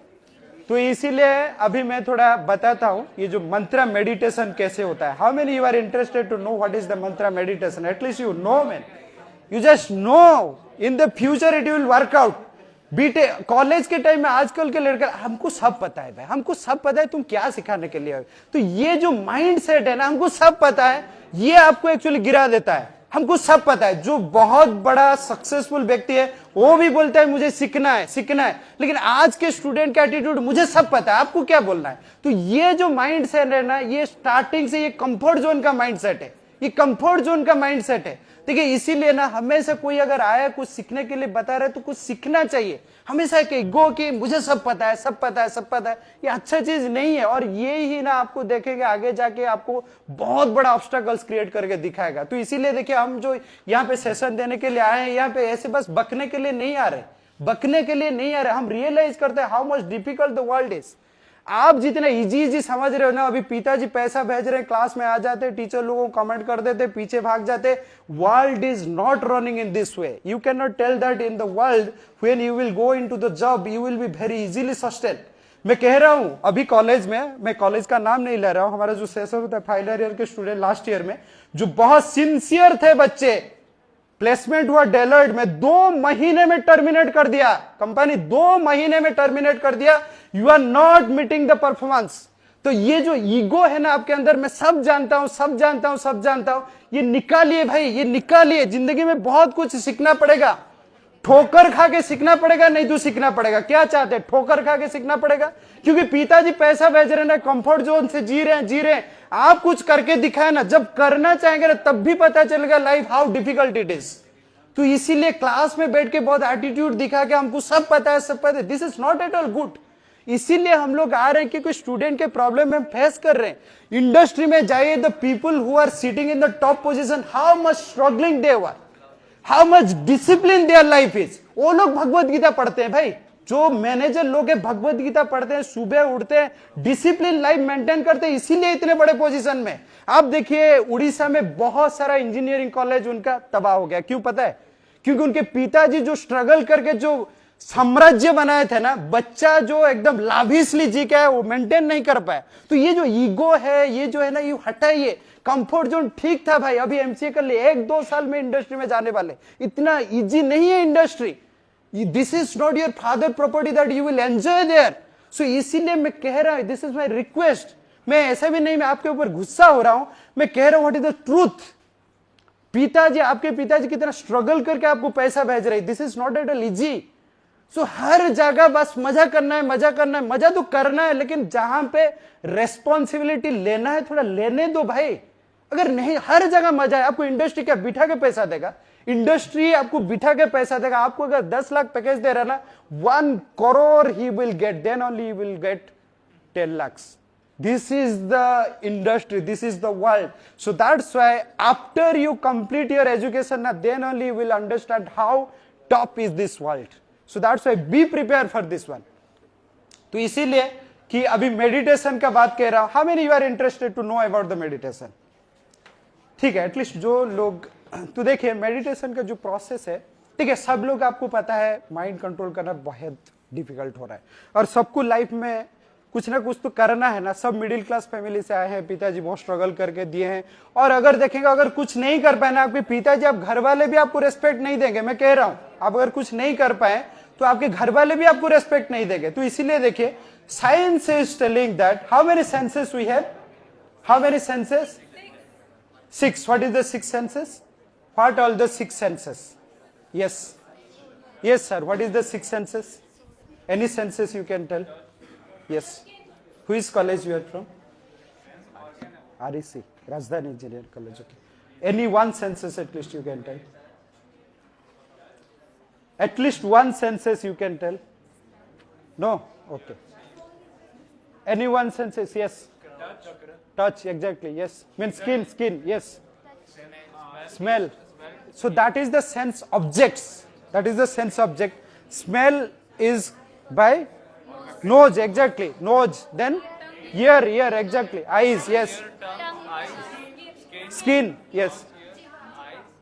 तो इसीलिए अभी मैं थोड़ा बताता हूं ये जो मंत्रा मेडिटेशन कैसे होता है। How many you are interested to know what is the mantra meditation? At least you know man, you just know in the future it will work out. बीटे कॉलेज के टाइम में आजकल के लड़के, हमको सब पता है भाई, हमको सब पता है, तुम क्या सिखाने के लिए आए? तो ये जो माइंड सेट है ना, हमको सब पता है, ये आपको एक्चुअली गिरा देता है। हमको सब पता है। जो बहुत बड़ा सक्सेसफुल व्यक्ति है वो भी बोलता है मुझे सीखना है, लेकिन आज के स्टूडेंट का एटीट्यूड, मुझे सब पता है, आपको क्या बोलना है? तो ये जो माइंड सेट है ना, ये स्टार्टिंग से ये कंफर्ट जोन का माइंड सेट है, ये कंफर्ट जोन का माइंड सेट है। देखिए इसीलिए ना, हमेशा कोई अगर आया कुछ सीखने के लिए बता रहे तो कुछ सीखना चाहिए। हमेशा एक ईगो कि मुझे सब पता है, ये अच्छा चीज नहीं है। और ये ही ना आपको देखेंगे आगे जाके आपको बहुत बड़ा ऑब्स्टेकल्स क्रिएट करके दिखाएगा। तो इसीलिए देखिए, हम जो यहाँ पे सेशन देने के लिए आए हैं, यहाँ पे ऐसे बस बकने के लिए नहीं आ रहे, हम रियलाइज करते हैं how much difficult the world is. आप जितना इजी समझ रहे हो ना, अभी पिताजी पैसा भेज रहे हैं, क्लास में आ जाते, टीचर लोगों को कमेंट कर देते, पीछे भाग जाते। World is not running in this way. You can not tell that in the world when you will go into the job you will be very easily sustain. मैं कह रहा हूं अभी कॉलेज में, मैं कॉलेज का नाम नहीं ले रहा हूं, हमारा जो सेशन होता है फाइनल ईयर के स्टूडेंट लास्ट ईयर में, जो बहुत सिंसियर थे बच्चे, प्लेसमेंट हुआ डेलॉयट में, 2 महीने में टर्मिनेट कर दिया कंपनी, 2 महीने में टर्मिनेट कर दिया। You are not meeting the performance. तो ये जो ईगो है ना आपके अंदर, मैं सब जानता हूं, ये निकालिए भाई, ये निकालिए। जिंदगी में बहुत कुछ सीखना पड़ेगा, ठोकर खा के सीखना पड़ेगा, नहीं तो सीखना पड़ेगा। क्या चाहते हैं? ठोकर खा के सीखना पड़ेगा, क्योंकि पिताजी पैसा भेज रहे हैं ना, कंफर्ट जोन से जी रहे हैं। आप कुछ करके दिखाए ना, जब करना चाहेंगे ना, तब भी पता चलेगा life how difficult it is. तो इसीलिए क्लास में बैठ के बहुत एटीट्यूड दिखा के हमको सब पता है, this is not at all good. इसीलिए हम लोग आ रहे हैं कि कोई स्टूडेंट के प्रॉब्लम हम फेस कर रहे हैं। इंडस्ट्री में जाइए, the people who are sitting in the top position, how much struggling they were, how much discipline their life is. वो लोग भगवत गीता पढ़ते हैं भाई, जो मैनेजर लोग हैं भगवत गीता पढ़ते हैं, सुबह उठते हैं, डिसिप्लिन लाइफ मेंटेन करते हैं, इसीलिए इतने बड़े पोजीशन में। आप देखिए उड़ीसा में बहुत सारा इंजीनियरिंग कॉलेज उनका तबाह हो गया। क्यों पता है? क्योंकि उनके पिताजी जो स्ट्रगल करके जो साम्राज्य बनाए थे ना, बच्चा जो एकदम लाविशली जी का है वो मेंटेन नहीं कर पाया। तो ये जो ईगो है, ये जो है ना, ये हटाइए। कंफर्ट जोन ठीक था भाई, अभी एमसीए कर लिए, 1-2 साल में इंडस्ट्री में जाने वाले, इतना इजी नहीं है industry. This is not your father property that you will enjoy there. So इसीलिए मैं कह रहा हूं, दिस इज माई रिक्वेस्ट। मैं ऐसा भी नहीं मैं आपके ऊपर गुस्सा हो रहा हूं, मैं कह रहा हूं व्हाट इज द ट्रूथ। पिताजी, आपके पिताजी कितना स्ट्रगल करके आपको पैसा भेज रहे, this is not at all easy. So हर जगह बस मजा करना है, मजा करना है, मजा तो करना है, लेकिन जहां पे रेस्पॉन्सिबिलिटी लेना है थोड़ा लेने दो भाई। अगर नहीं, हर जगह मजा है। आपको इंडस्ट्री क्या बिठा के पैसा देगा? इंडस्ट्री आपको बिठा के पैसा देगा। आपको अगर 10 लाख पैकेज दे रहा ना, 1 crore he will get, then only he will get 10 lakhs. This is the industry, this is the world. So that's why after you complete your education, then only you will understand how top is this world. So that's why be prepared for this one. तो इसीलिए कि अभी meditation का बात कह रहा हूं, how many you are interested to know about the meditation? ठीक है, एटलीस्ट जो लोग, तो देखिए मेडिटेशन का जो प्रोसेस है, ठीक है, सब लोग आपको पता है माइंड कंट्रोल करना बहुत डिफिकल्ट हो रहा है और सबको लाइफ में कुछ ना कुछ तो करना है ना। सब मिडिल क्लास फैमिली से आए हैं, पिताजी बहुत स्ट्रगल करके दिए हैं। और अगर देखेंगे, अगर कुछ नहीं कर पाए ना आपके पिताजी, आप घर वाले भी आपको रेस्पेक्ट नहीं देंगे। मैं कह रहा हूं, आप अगर कुछ नहीं कर पाए तो आपके घर वाले भी आपको रेस्पेक्ट नहीं देंगे। तो इसीलिए देखिए, science is telling that how many senses we have, how many senses? 6. What is the 6 senses? What all the 6 senses? Yes, yes sir, what is the 6 senses? Any senses you can tell? Yes. Which college you are from? REC, Rajdhani Engineer College. Okay. Any one senses at least you can tell? At least one senses you can tell? No? Okay. Any one senses? Yes. Touch, exactly, yes. Means skin, yes. Smell. So that is the sense objects. That is the sense object. Smell is by nose, exactly. Nose. Then ear, exactly. Eyes, yes. Skin, yes.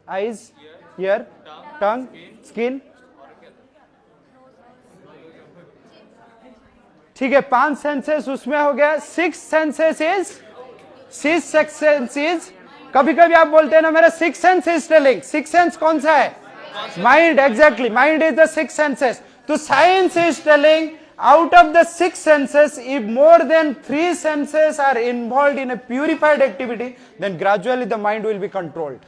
Eyes, ear, tongue, skin. ठीक है, 5 senses उसमें हो गया। 6 senses is, 6 senses, कभी कभी आप बोलते हैं ना मेरा 6 सेंस इज टेलिंग। 6 सेंस कौन सा है? Mind, exactly, mind is the 6 senses. तो science is telling out of the 6 senses, if more than 3 senses are involved in a purified activity, then gradually the mind will be controlled.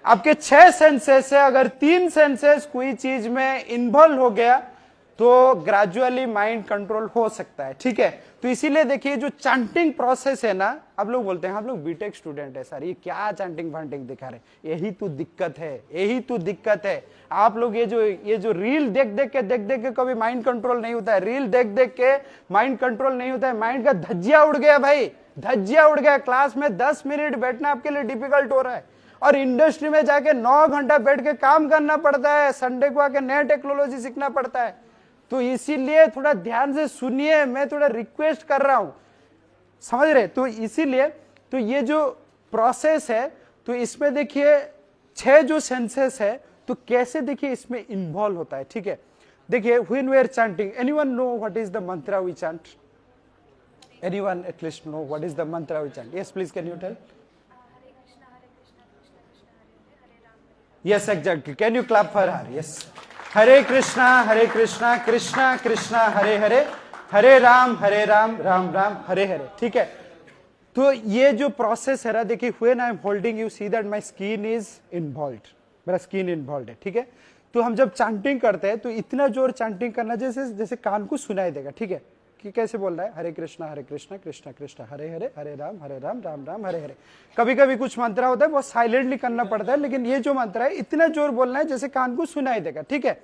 आपके 6 senses है, अगर 3 senses कोई चीज में involve हो गया तो ग्रेजुअली माइंड कंट्रोल हो सकता है। ठीक है, तो इसीलिए देखिए जो चांटिंग प्रोसेस है ना, आप लोग बोलते हैं हम लोग बीटेक स्टूडेंट है सर, ये क्या चांटिंग फांटिंग दिखा रहे, यही तो दिक्कत है, यही तो दिक्कत है। आप लोग ये जो रील देख देख के कभी माइंड कंट्रोल नहीं होता है, रील देख देख के माइंड कंट्रोल नहीं होता है। माइंड का धज्जिया उड़ गया भाई, धज्जिया उड़ गया। क्लास में 10 मिनट बैठना आपके लिए डिफिकल्ट हो रहा है और इंडस्ट्री में जाके 9 घंटा बैठ के काम करना पड़ता है, संडे को आके नया टेक्नोलॉजी सीखना पड़ता है। तो इसीलिए थोड़ा ध्यान से सुनिए, मैं थोड़ा रिक्वेस्ट कर रहा हूं, समझ रहे? तो इसीलिए तो ये जो प्रोसेस है, तो इसमें देखिए 6 जो सेंसेस है, तो कैसे देखिए इसमें इन्वॉल्व होता है। ठीक है, देखिए when we are chanting, anyone know what is the mantra we chant? Anyone at least know what is the mantra we chant? Yes please, can you tell? Yes exactly, can you clap for her? Yes, Hare Krishna Krishna Krishna Hare Hare, Hare Ram Ram Ram Hare Hare. ठीक है, तो ये जो process है ना, देखिए when I am holding, you see that my skin is involved, मेरा skin involved है। ठीक है, तो हम जब चांटिंग करते हैं तो इतना जोर चांटिंग करना जैसे कान को सुनाई देगा। ठीक है, कि कैसे बोल रहा है? हरे कृष्णा कृष्णा कृष्णा हरे हरे, हरे राम राम राम हरे हरे। कभी कभी कुछ मंत्र होता है बहुत साइलेंटली करना पड़ता है, लेकिन ये जो मंत्र है इतना जोर बोलना है जैसे कान को सुनाई देगा। ठीक है,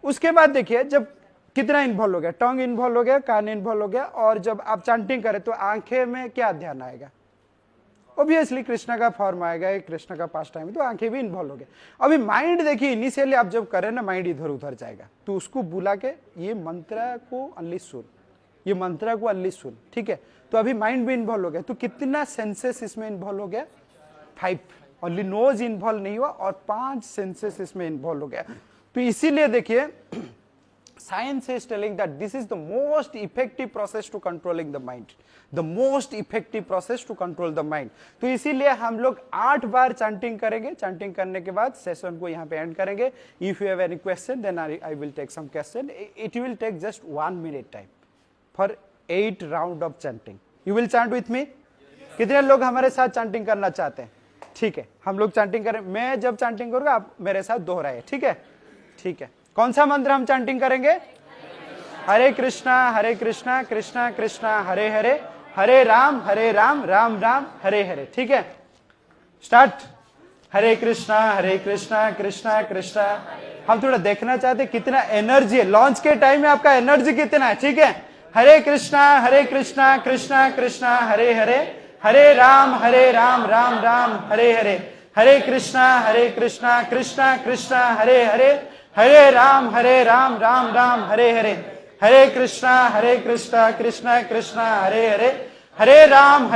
उसके बाद देखिए जब कितना इन्वॉल्व हो गया, टंग इन्वॉल्व हो गया, कान इन्वॉल्व हो गया, और जब आप चांटिंग करें तो आंखें में क्या ध्यान आएगा? ऑब्वियसली कृष्णा का फॉर्म आएगा, कृष्णा का पास टाइम, तो आंखें भी इन्वॉल्व हो गए। अभी माइंड देखिए, इनिशियली आप जब करें ना, माइंड इधर उधर जाएगा, तो उसको बुला के ये मंत्र को अनली सुन, ये मंत्र को अनली सुन। ठीक है, तो अभी माइंड भी इन्वॉल्व हो गया, तो कितना सेंसेस इसमें इन्वॉल्व हो गया? 5। ओनली नोज इन्वॉल्व नहीं हुआ और 5 सेंसेस इसमें इन्वॉल्व हो गया। तो इसीलिए देखिए science is telling that this is the most effective process to controlling the mind, the most effective process to control the mind. तो इसीलिए हम लोग 8 बार चांटिंग करेंगे। चांटिंग करने के बाद सेशन को यहाँ पे एंड करेंगे। If you have any question then I will take some question. It will take just 1 minute time for 8 round of chanting. You will chant with me? कितने लोग हमारे साथ चैंटिंग करना चाहते हैं? ठीक है, हम लोग चैंटिंग करें। मैं जब चैंटिंग करूंगा आप मेरे साथ दोहराइए। ठीक है, ठीक है। कौन सा मंत्र हम चैंटिंग करेंगे? हरे कृष्णा कृष्णा कृष्णा हरे हरे, हरे राम राम राम हरे हरे। ठीक है, स्टार्ट। हरे कृष्णा कृष्णा कृष्णा। हम थोड़ा देखना चाहते कितना एनर्जी है लॉन्च के टाइम में, आपका एनर्जी कितना है। ठीक है, हरे कृष्णा कृष्णा कृष्णा हरे हरे, हरे राम राम राम हरे हरे, हरे कृष्णा कृष्णा कृष्णा हरे हरे, हरे राम राम राम हरे हरे, हरे कृष्णा कृष्णा कृष्णा हरे हरे, हरे राम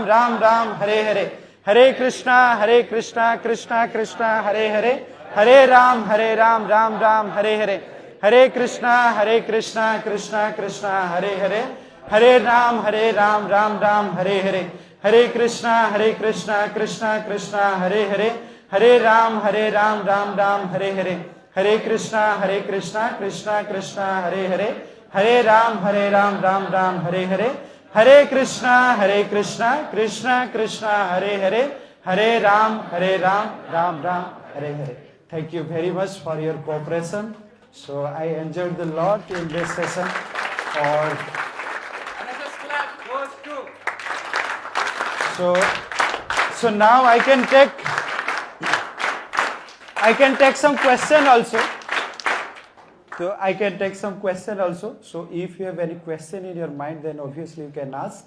राम राम हरे हरे, हरे कृष्णा कृष्णा कृष्णा हरे हरे, हरे राम राम राम हरे हरे, हरे कृष्णा कृष्णा कृष्णा हरे हरे, हरे राम राम राम हरे हरे, हरे कृष्णा कृष्णा कृष्णा हरे हरे, हरे राम राम राम हरे हरे, हरे कृष्णा कृष्णा कृष्णा हरे हरे, हरे राम राम राम हरे हरे, हरे कृष्णा कृष्णा कृष्णा हरे हरे, हरे राम राम राम हरे हरे। Thank you very much for your cooperation. So I enjoyed the lot in this session. Or so now I can take some question also. So I can take some question also. So if you have any question in your mind, then obviously you can ask.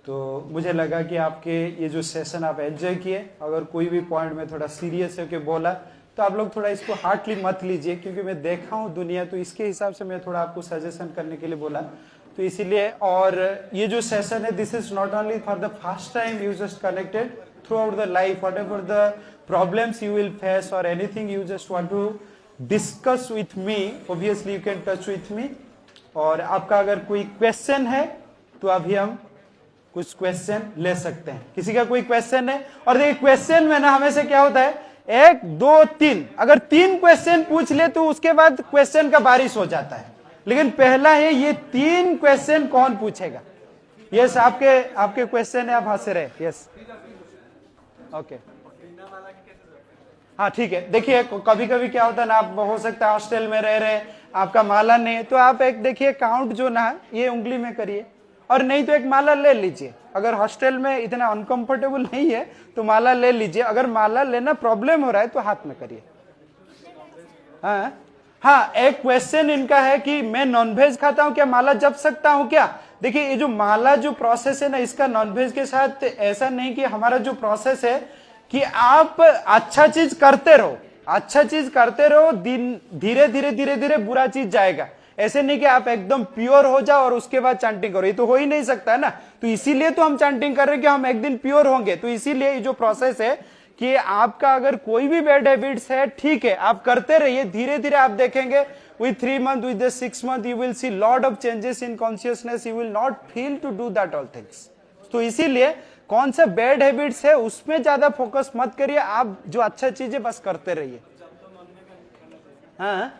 तो मुझे लगा कि आपके ये जो session आप enjoy किए, अगर कोई भी पॉइंट में थोड़ा सीरियस होकर बोला तो आप लोग थोड़ा इसको हार्डली मत लीजिए, क्योंकि मैं देखा हूँ दुनिया, तो इसके हिसाब से मैं थोड़ा आपको सजेशन करने के लिए बोला, तो इसीलिए। और ये जो सेशन है, this is not only for the first time you just connected throughout the life, whatever the problems you will face और anything you just want to discuss with me, obviously you can touch with me. और आपका अगर कोई question है तो अभी हम कुछ क्वेश्चन ले सकते हैं। किसी का कोई क्वेश्चन है? और देखिए क्वेश्चन में ना हमेशा क्या होता है, 1 2 3, अगर 3 क्वेश्चन पूछ ले तो उसके बाद क्वेश्चन का बारिश हो जाता है, लेकिन पहला है ये 3 क्वेश्चन कौन पूछेगा। यस, आपके क्वेश्चन है, आप हंस रहे। यस, ओके, हाँ ठीक है। देखिए कभी कभी क्या होता है ना, आप हो सकता है हॉस्टल में रह रहे हैं, आपका माला नहीं है, तो आप एक देखिए काउंट जो ना ये उंगली में करिए, और नहीं तो एक माला ले लीजिए। अगर हॉस्टल में इतना अनकंफर्टेबल नहीं है तो माला ले लीजिए, अगर माला लेना प्रॉब्लम हो रहा है तो हाथ में करिए। हाँ, एक क्वेश्चन इनका है कि मैं नॉनवेज खाता हूं, क्या माला जप सकता हूं क्या? देखिए ये जो माला जो प्रोसेस है ना, इसका नॉनवेज के साथ ऐसा नहीं कि हमारा जो प्रोसेस है कि आप अच्छा चीज करते रहो, अच्छा चीज करते रहो, दिन धीरे धीरे धीरे धीरे बुरा चीज जाएगा। ऐसे नहीं कि आप एकदम प्योर हो जाओ और उसके बाद चांटिंग करो, ये तो हो ही नहीं सकता है ना। तो इसीलिए तो हम चांटिंग कर रहे हैं कि हम एक दिन प्योर होंगे। तो इसीलिए ये जो प्रोसेस है कि आपका अगर कोई भी बैड हैबिट्स है, ठीक है, आप करते रहिए, धीरे धीरे आप देखेंगे with 3 months, with the 6 months, you will see lot of changes in consciousness. You will not feel to do that all things. तो इसीलिए कौन सा बैड हैबिट्स है उसमें ज्यादा फोकस मत करिए, आप जो अच्छा चीजें बस करते रहिए। हाँ,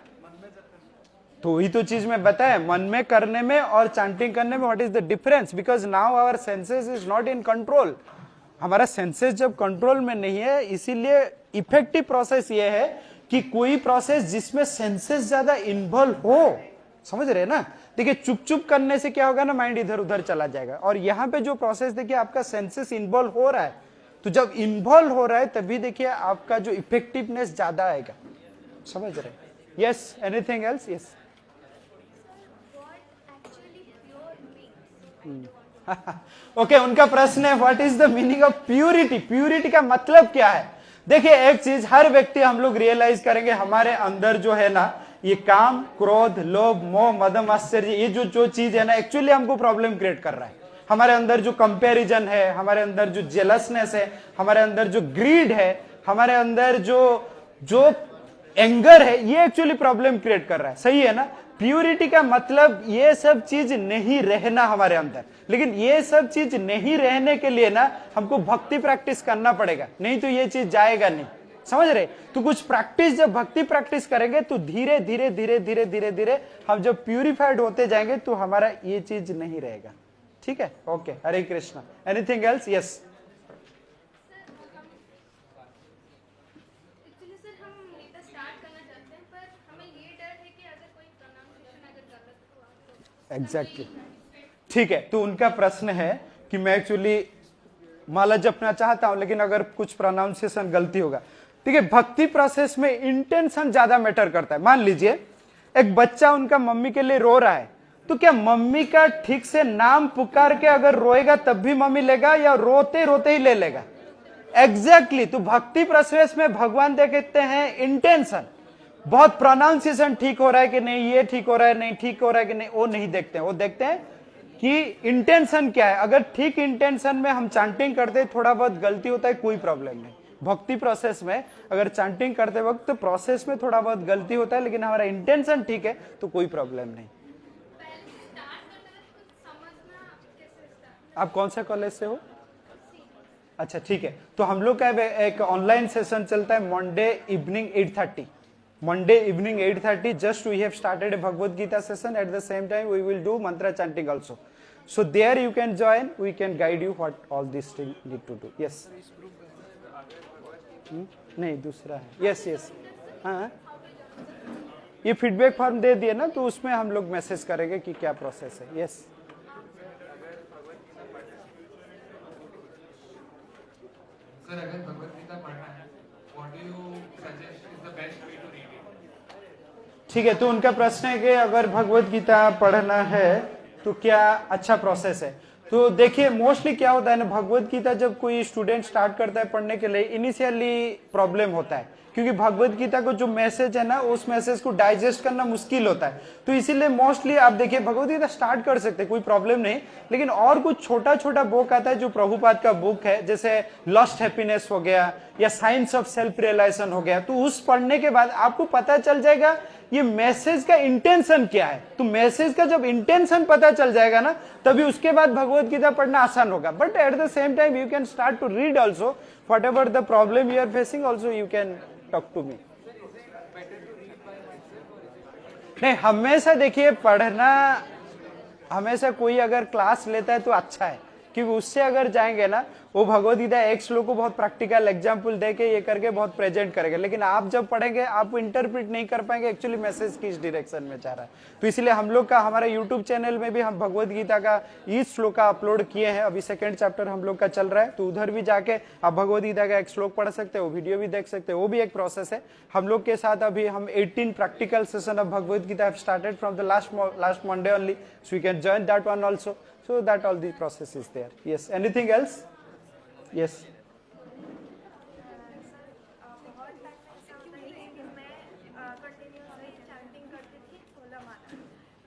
तो वही तो चीज में बताया, मन में करने में और चांटिंग करने में what is the difference, because now our senses is not in control. हमारा सेंसेस जब कंट्रोल में नहीं है, इसीलिए इफेक्टिव प्रोसेस ये है कि कोई प्रोसेस जिसमें सेंसेस ज्यादा इन्वॉल्व हो, समझ रहे हैं ना। देखिए चुप चुप करने से क्या होगा ना, माइंड इधर उधर चला जाएगा। और यहाँ पे जो प्रोसेस देखिए आपका सेंसेस इन्वॉल्व हो रहा है, तो जब इन्वॉल्व हो रहा है तभी देखिए आपका जो इफेक्टिवनेस ज्यादा आएगा, समझ रहे। Yes, anything else? Yes, okay, उनका प्रश्न है what is the meaning of purity. Purity का मतलब क्या है? देखिए एक चीज हर व्यक्ति हम लोग रियलाइज करेंगे, हमारे अंदर जो है ना ये काम, क्रोध, लोभ, मोह, मदम, आश्चर्य, ये जो चीज है ना एक्चुअली हमको प्रॉब्लम क्रिएट कर रहा है। हमारे अंदर जो कंपैरिजन है, हमारे अंदर जो जेलसनेस है, हमारे अंदर जो ग्रीड है, हमारे अंदर जो एंगर है, ये एक्चुअली प्रॉब्लम क्रिएट कर रहा है। सही है ना। प्यूरिटी का मतलब ये सब चीज नहीं रहना हमारे अंदर, लेकिन ये सब चीज नहीं रहने के लिए ना हमको भक्ति प्रैक्टिस करना पड़ेगा, नहीं तो ये चीज जाएगा नहीं, समझ रहे। तो कुछ प्रैक्टिस, जब भक्ति प्रैक्टिस करेंगे तो धीरे धीरे धीरे धीरे धीरे धीरे हम जब प्यूरिफाइड होते जाएंगे तो हमारा ये चीज नहीं रहेगा। ठीक है, okay, Hare Krishna. Anything else? Yes, exactly ठीक है। तो उनका प्रश्न है कि मैं एक्चुअली माला जपना चाहता हूं लेकिन अगर कुछ प्रोनाउंसिएशन गलती होगा। ठीक है, भक्ति प्रोसेस में इंटेंशन ज्यादा मैटर करता है। मान लीजिए एक बच्चा उनका मम्मी के लिए रो रहा है, तो क्या मम्मी का ठीक से नाम पुकार के अगर रोएगा तब भी मम्मी लेगा या रोते रोते ही ले लेगा? एग्जैक्टली तो भक्ति प्रोसेस में भगवान देखते हैं इंटेंशन, बहुत प्रोनाउंसिएशन ठीक हो रहा है कि नहीं, ये ठीक हो रहा है नहीं, ठीक हो रहा है कि नहीं, वो नहीं देखते हैं। वो देखते हैं कि इंटेंशन क्या है। अगर ठीक इंटेंशन में हम चांटिंग करते हैं, थोड़ा बहुत गलती होता है, कोई प्रॉब्लम नहीं। भक्ति प्रोसेस में अगर चांटिंग करते वक्त तो प्रोसेस में थोड़ा बहुत गलती होता है, लेकिन हमारा इंटेंशन ठीक है तो कोई प्रॉब्लम नहीं। आप कौन सा कॉलेज से हो? अच्छा ठीक है, तो हम लोग का एक ऑनलाइन सेशन चलता है Monday evening 8:30। Monday evening 8:30 just we have started a Bhagavad Gita session. At the same time we will do mantra chanting also. So there you can join, we can guide you what all these things need to do. Yes. नहीं दूसरा है। Yes yes. हाँ ये feedback form दे दिए ना, तो उसमें हम लोग मैसेज करेंगे कि क्या प्रोसेस है। यस सर, अगर भगवद गीता पढ़ना है, what do you suggest is the best way to read it? ठीक है, तो उनका प्रश्न है कि अगर भगवद गीता पढ़ना है तो क्या अच्छा प्रोसेस है। तो देखिए मोस्टली क्या होता है ना, भगवद गीता जब कोई स्टूडेंट स्टार्ट करता है पढ़ने के लिए, इनिशियली प्रॉब्लम होता है क्योंकि भगवद गीता को जो मैसेज है ना, उस मैसेज को डाइजेस्ट करना मुश्किल होता है। तो इसीलिए मोस्टली आप देखिए भगवद गीता स्टार्ट कर सकते हैं, कोई प्रॉब्लम नहीं, लेकिन और कुछ छोटा छोटा बुक आता है जो प्रभुपाद का बुक है, जैसे लॉस्ट हैप्पीनेस हो गया या साइंस ऑफ सेल्फ रियलाइजेशन हो गया। तो उस पढ़ने के बाद आपको पता चल जाएगा ये मैसेज का इंटेंशन क्या है। तो मैसेज का जब इंटेंशन पता चल जाएगा ना, तभी उसके बाद भगवद गीता पढ़ना आसान होगा। But at the same time you can start to read also, whatever the problem you are facing also you can talk to me. नहीं, हमेशा देखिए पढ़ना, हमेशा कोई अगर क्लास लेता है तो अच्छा है, क्योंकि उससे अगर जाएंगे ना, वो भगवद गीता एक श्लोक को बहुत प्रैक्टिकल एग्जाम्पल दे के ये करके बहुत प्रेजेंट करेंगे, लेकिन आप जब पढ़ेंगे आप इंटरप्रेट नहीं कर पाएंगे एक्चुअली मैसेज किस डायरेक्शन में जा रहा है। तो इसलिए हम लोग का हमारा यूट्यूब चैनल में भी हम भगवद गीता का इस श्लोक का अपलोड किए हैं। अभी सेकंड चैप्टर हम लोग का चल रहा है, तो उधर भी जाके आप भगवद गीता का एक श्लोक पढ़ सकते हैं, वो वीडियो भी देख सकते हैं, वो भी एक प्रोसेस है। हम लोग के साथ अभी हम 18 practical session of Bhagavad Gita have started from the last Monday only, so you can join that one also. So that all the process is there. Yes. Anything else? Yes. बहुत टाइम ऐसा होता है कि मैं कंटिन्यूसली चैंटिंग करती थी 16 माला,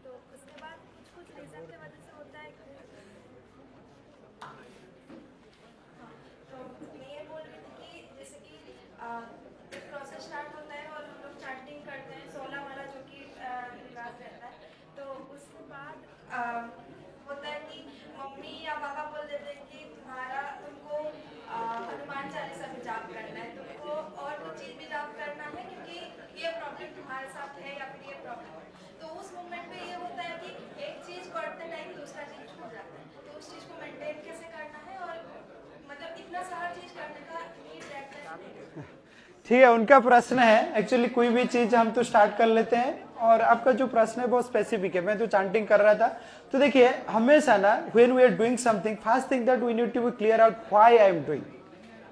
तो उसके बाद कुछ रीज़न की वजह से होता है तो मैं ये बोल रही थी कि जैसे कि एक प्रोसेस स्टार्ट होता है और हम लोग चैंटिंग करते हैं 16 माला जो कि रिवाज रहता है, तो उसके बाद होता है कि मम्मी या पापा बोल देते हैं कि तुमको हनुमान चालीसा भी जाप करना है, तुमको और कुछ चीज़ भी जाप करना है क्योंकि ये प्रॉब्लम तुम्हारे साथ है या फिर ये प्रॉब्लम है। तो उस मोमेंट पे ये होता है कि एक चीज़ पढ़ते टाइम दूसरा चीज़ छूट जाता है, तो उस चीज़ को मेंटेन कैसे करना है और मतलब इतना सारा चीज़ करने का नीड रहता है। ठीक है, उनका प्रश्न है एक्चुअली कोई भी चीज हम तो स्टार्ट कर लेते हैं, और आपका जो प्रश्न है बहुत स्पेसिफिक है। मैं तो चांटिंग कर रहा था, तो देखिए हमेशा ना when we are doing something, first thing that we need to be clear out why I am doing,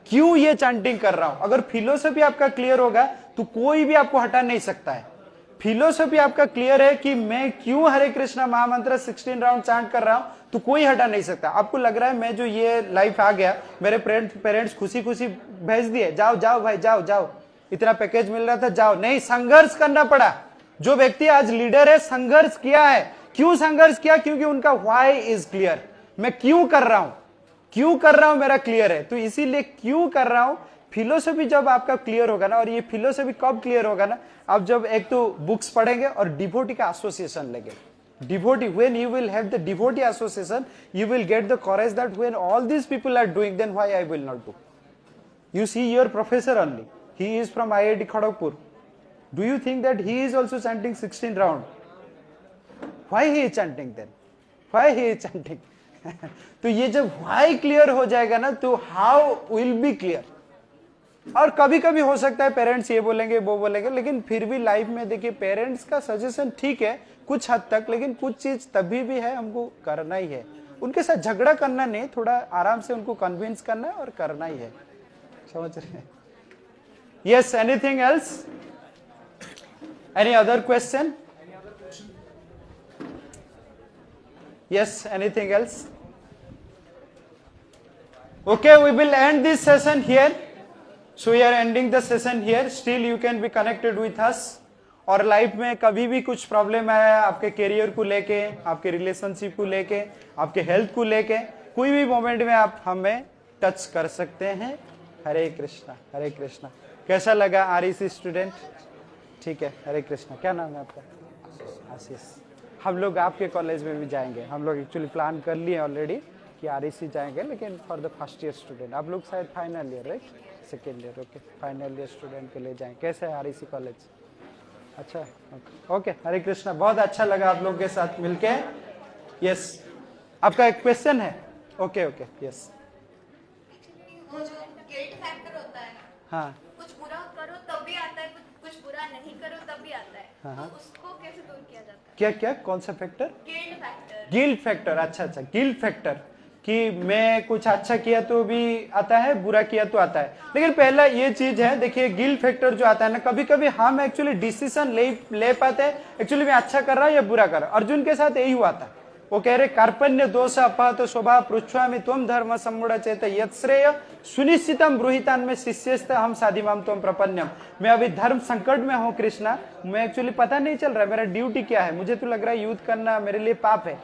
क्यों ये चांटिंग कर रहा हूं। अगर फिलोसफी आपका क्लियर होगा तो कोई भी आपको हटा नहीं सकता है। फिलोसफी आपका क्लियर है कि मैं क्यों हरे कृष्णा महामंत्र 16 राउंड चांट कर रहा हूं, तो कोई हटा नहीं सकता। आपको लग रहा है मैं जो ये लाइफ आ गया, मेरे पेरेंट्स खुशी खुशी भेज दिए, जाओ जाओ भाई जाओ जाओ, इतना पैकेज मिल रहा था जाओ, नहीं, संघर्ष करना पड़ा। जो व्यक्ति आज लीडर है संघर्ष किया है। क्यों संघर्ष किया? क्योंकि उनका व्हाई इज क्लियर, मैं क्यों कर रहा हूं, क्यों कर रहा हूं मेरा क्लियर है, तो इसीलिए क्यों कर रहा हूं। फिलोसफी जब आपका क्लियर होगा ना, और ये फिलोसफी कब क्लियर होगा ना, आप जब एक तो बुक्स पढ़ेंगे और डिवोटी का एसोसिएशन लेंगे। Devotee, when you will have the devotee association, you will get the courage that when all these people are doing, then why I will not do. You see your professor only, he is from IIT Kharagpur. Do you think that he is also chanting 16 round? Why he is chanting then? Why he is chanting? तो ये जब why clear हो जाएगा ना, तो how will be clear. और कभी कभी हो सकता है पेरेंट्स ये बोलेंगे वो बोलेंगे, लेकिन फिर भी लाइफ में देखिए पेरेंट्स का सजेशन ठीक है कुछ हद तक, लेकिन कुछ चीज तभी भी है हमको करना ही है। उनके साथ झगड़ा करना नहीं, थोड़ा आराम से उनको कन्विंस करना है और करना ही है, समझ रहे हैं? Yes, anything else? Any other question? Yes, anything else? Okay, we will end this session here. So we are ending the session here. Still you can be connected with us. और life में कभी भी कुछ problem है आपके career को लेके, आपके रिलेशनशिप को लेके, आपके हेल्थ को लेके, कोई भी मोमेंट में आप हमें टच कर सकते हैं। हरे कृष्णा, हरे कृष्णा। कैसा लगा आरईसी स्टूडेंट? ठीक है, हरे कृष्णा। क्या नाम है आपका? आशीष। हम लोग आपके कॉलेज में भी जाएंगे, हम लोग एक्चुअली प्लान कर लिए ऑलरेडी कि आरईसी जाएंगे, लेकिन for the first year student. आप लोग शायद final year, right? Second year, okay. Final year student के लिए जाएंगे। कैसे है आरईसी कॉलेज? अच्छा, ओके। हरे कृष्णा, बहुत अच्छा लगा आप लोग के साथ मिलके। यस, आपका एक क्वेश्चन है? Okay okay, yes. वो जो गिल्ट फैक्टर होता है, हाँ, कुछ बुरा करो तब भी आता है, कुछ बुरा नहीं करो तब भी आता है। हाँ। तो उसको कैसे दूर किया जाता है? क्या क्या, कौन सा factor? Guilt factor. Guilt factor, अच्छा अच्छा, गिल्ट फैक्टर कि मैं कुछ अच्छा किया तो भी आता है, बुरा किया तो आता है। लेकिन पहला ये चीज है, देखिए गिल्ट फैक्टर जो आता है ना, कभी कभी हम एक्चुअली डिसीजन ले पाते हैं एक्चुअली मैं अच्छा कर रहा हूं या बुरा कर रहा हूं। अर्जुन के साथ यही हुआ था। वो कह रहे कार्पण्य दोष अपहत स्वभाव पृच्छ्वामि त्वं धर्म सम्मूढ़ चेत यत् श्रेय सुनिश्चितम ब्रूहितान में शिष्यस्त हम साधिमाम त्वं प्रपन्नम। मैं अभी धर्म संकट में हूँ कृष्णा, मैं एक्चुअली पता नहीं चल रहा है मेरा ड्यूटी क्या है, मुझे तो लग रहा है युद्ध करना मेरे लिए पाप है।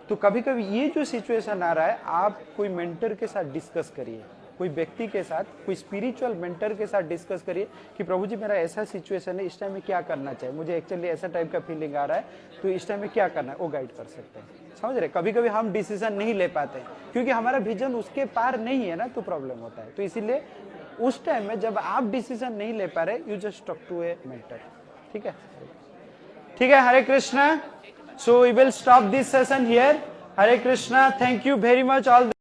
तो कभी कभी ये जो सिचुएशन आ रहा है, आप कोई मेंटर के साथ डिस्कस करिए, कोई व्यक्ति के साथ, कोई स्पिरिचुअल मेंटर के साथ डिस्कस करिए कि प्रभु जी मेरा ऐसा सिचुएशन है, इस टाइम में क्या करना चाहिए, मुझे एक्चुअली ऐसा टाइप का फीलिंग आ रहा है, तो इस टाइम में क्या करना है, वो गाइड कर सकते हैं। समझ रहे? कभी कभी हम डिसीजन नहीं ले पाते क्योंकि हमारा विजन उसके पार नहीं है ना, तो प्रॉब्लम होता है। तो इसीलिए उस टाइम में जब आप डिसीजन नहीं ले पा रहे, you just talk to a mentor. ठीक है, ठीक है। हरे Krishna. So we will stop this session here. Hare Krishna. Thank you very much all.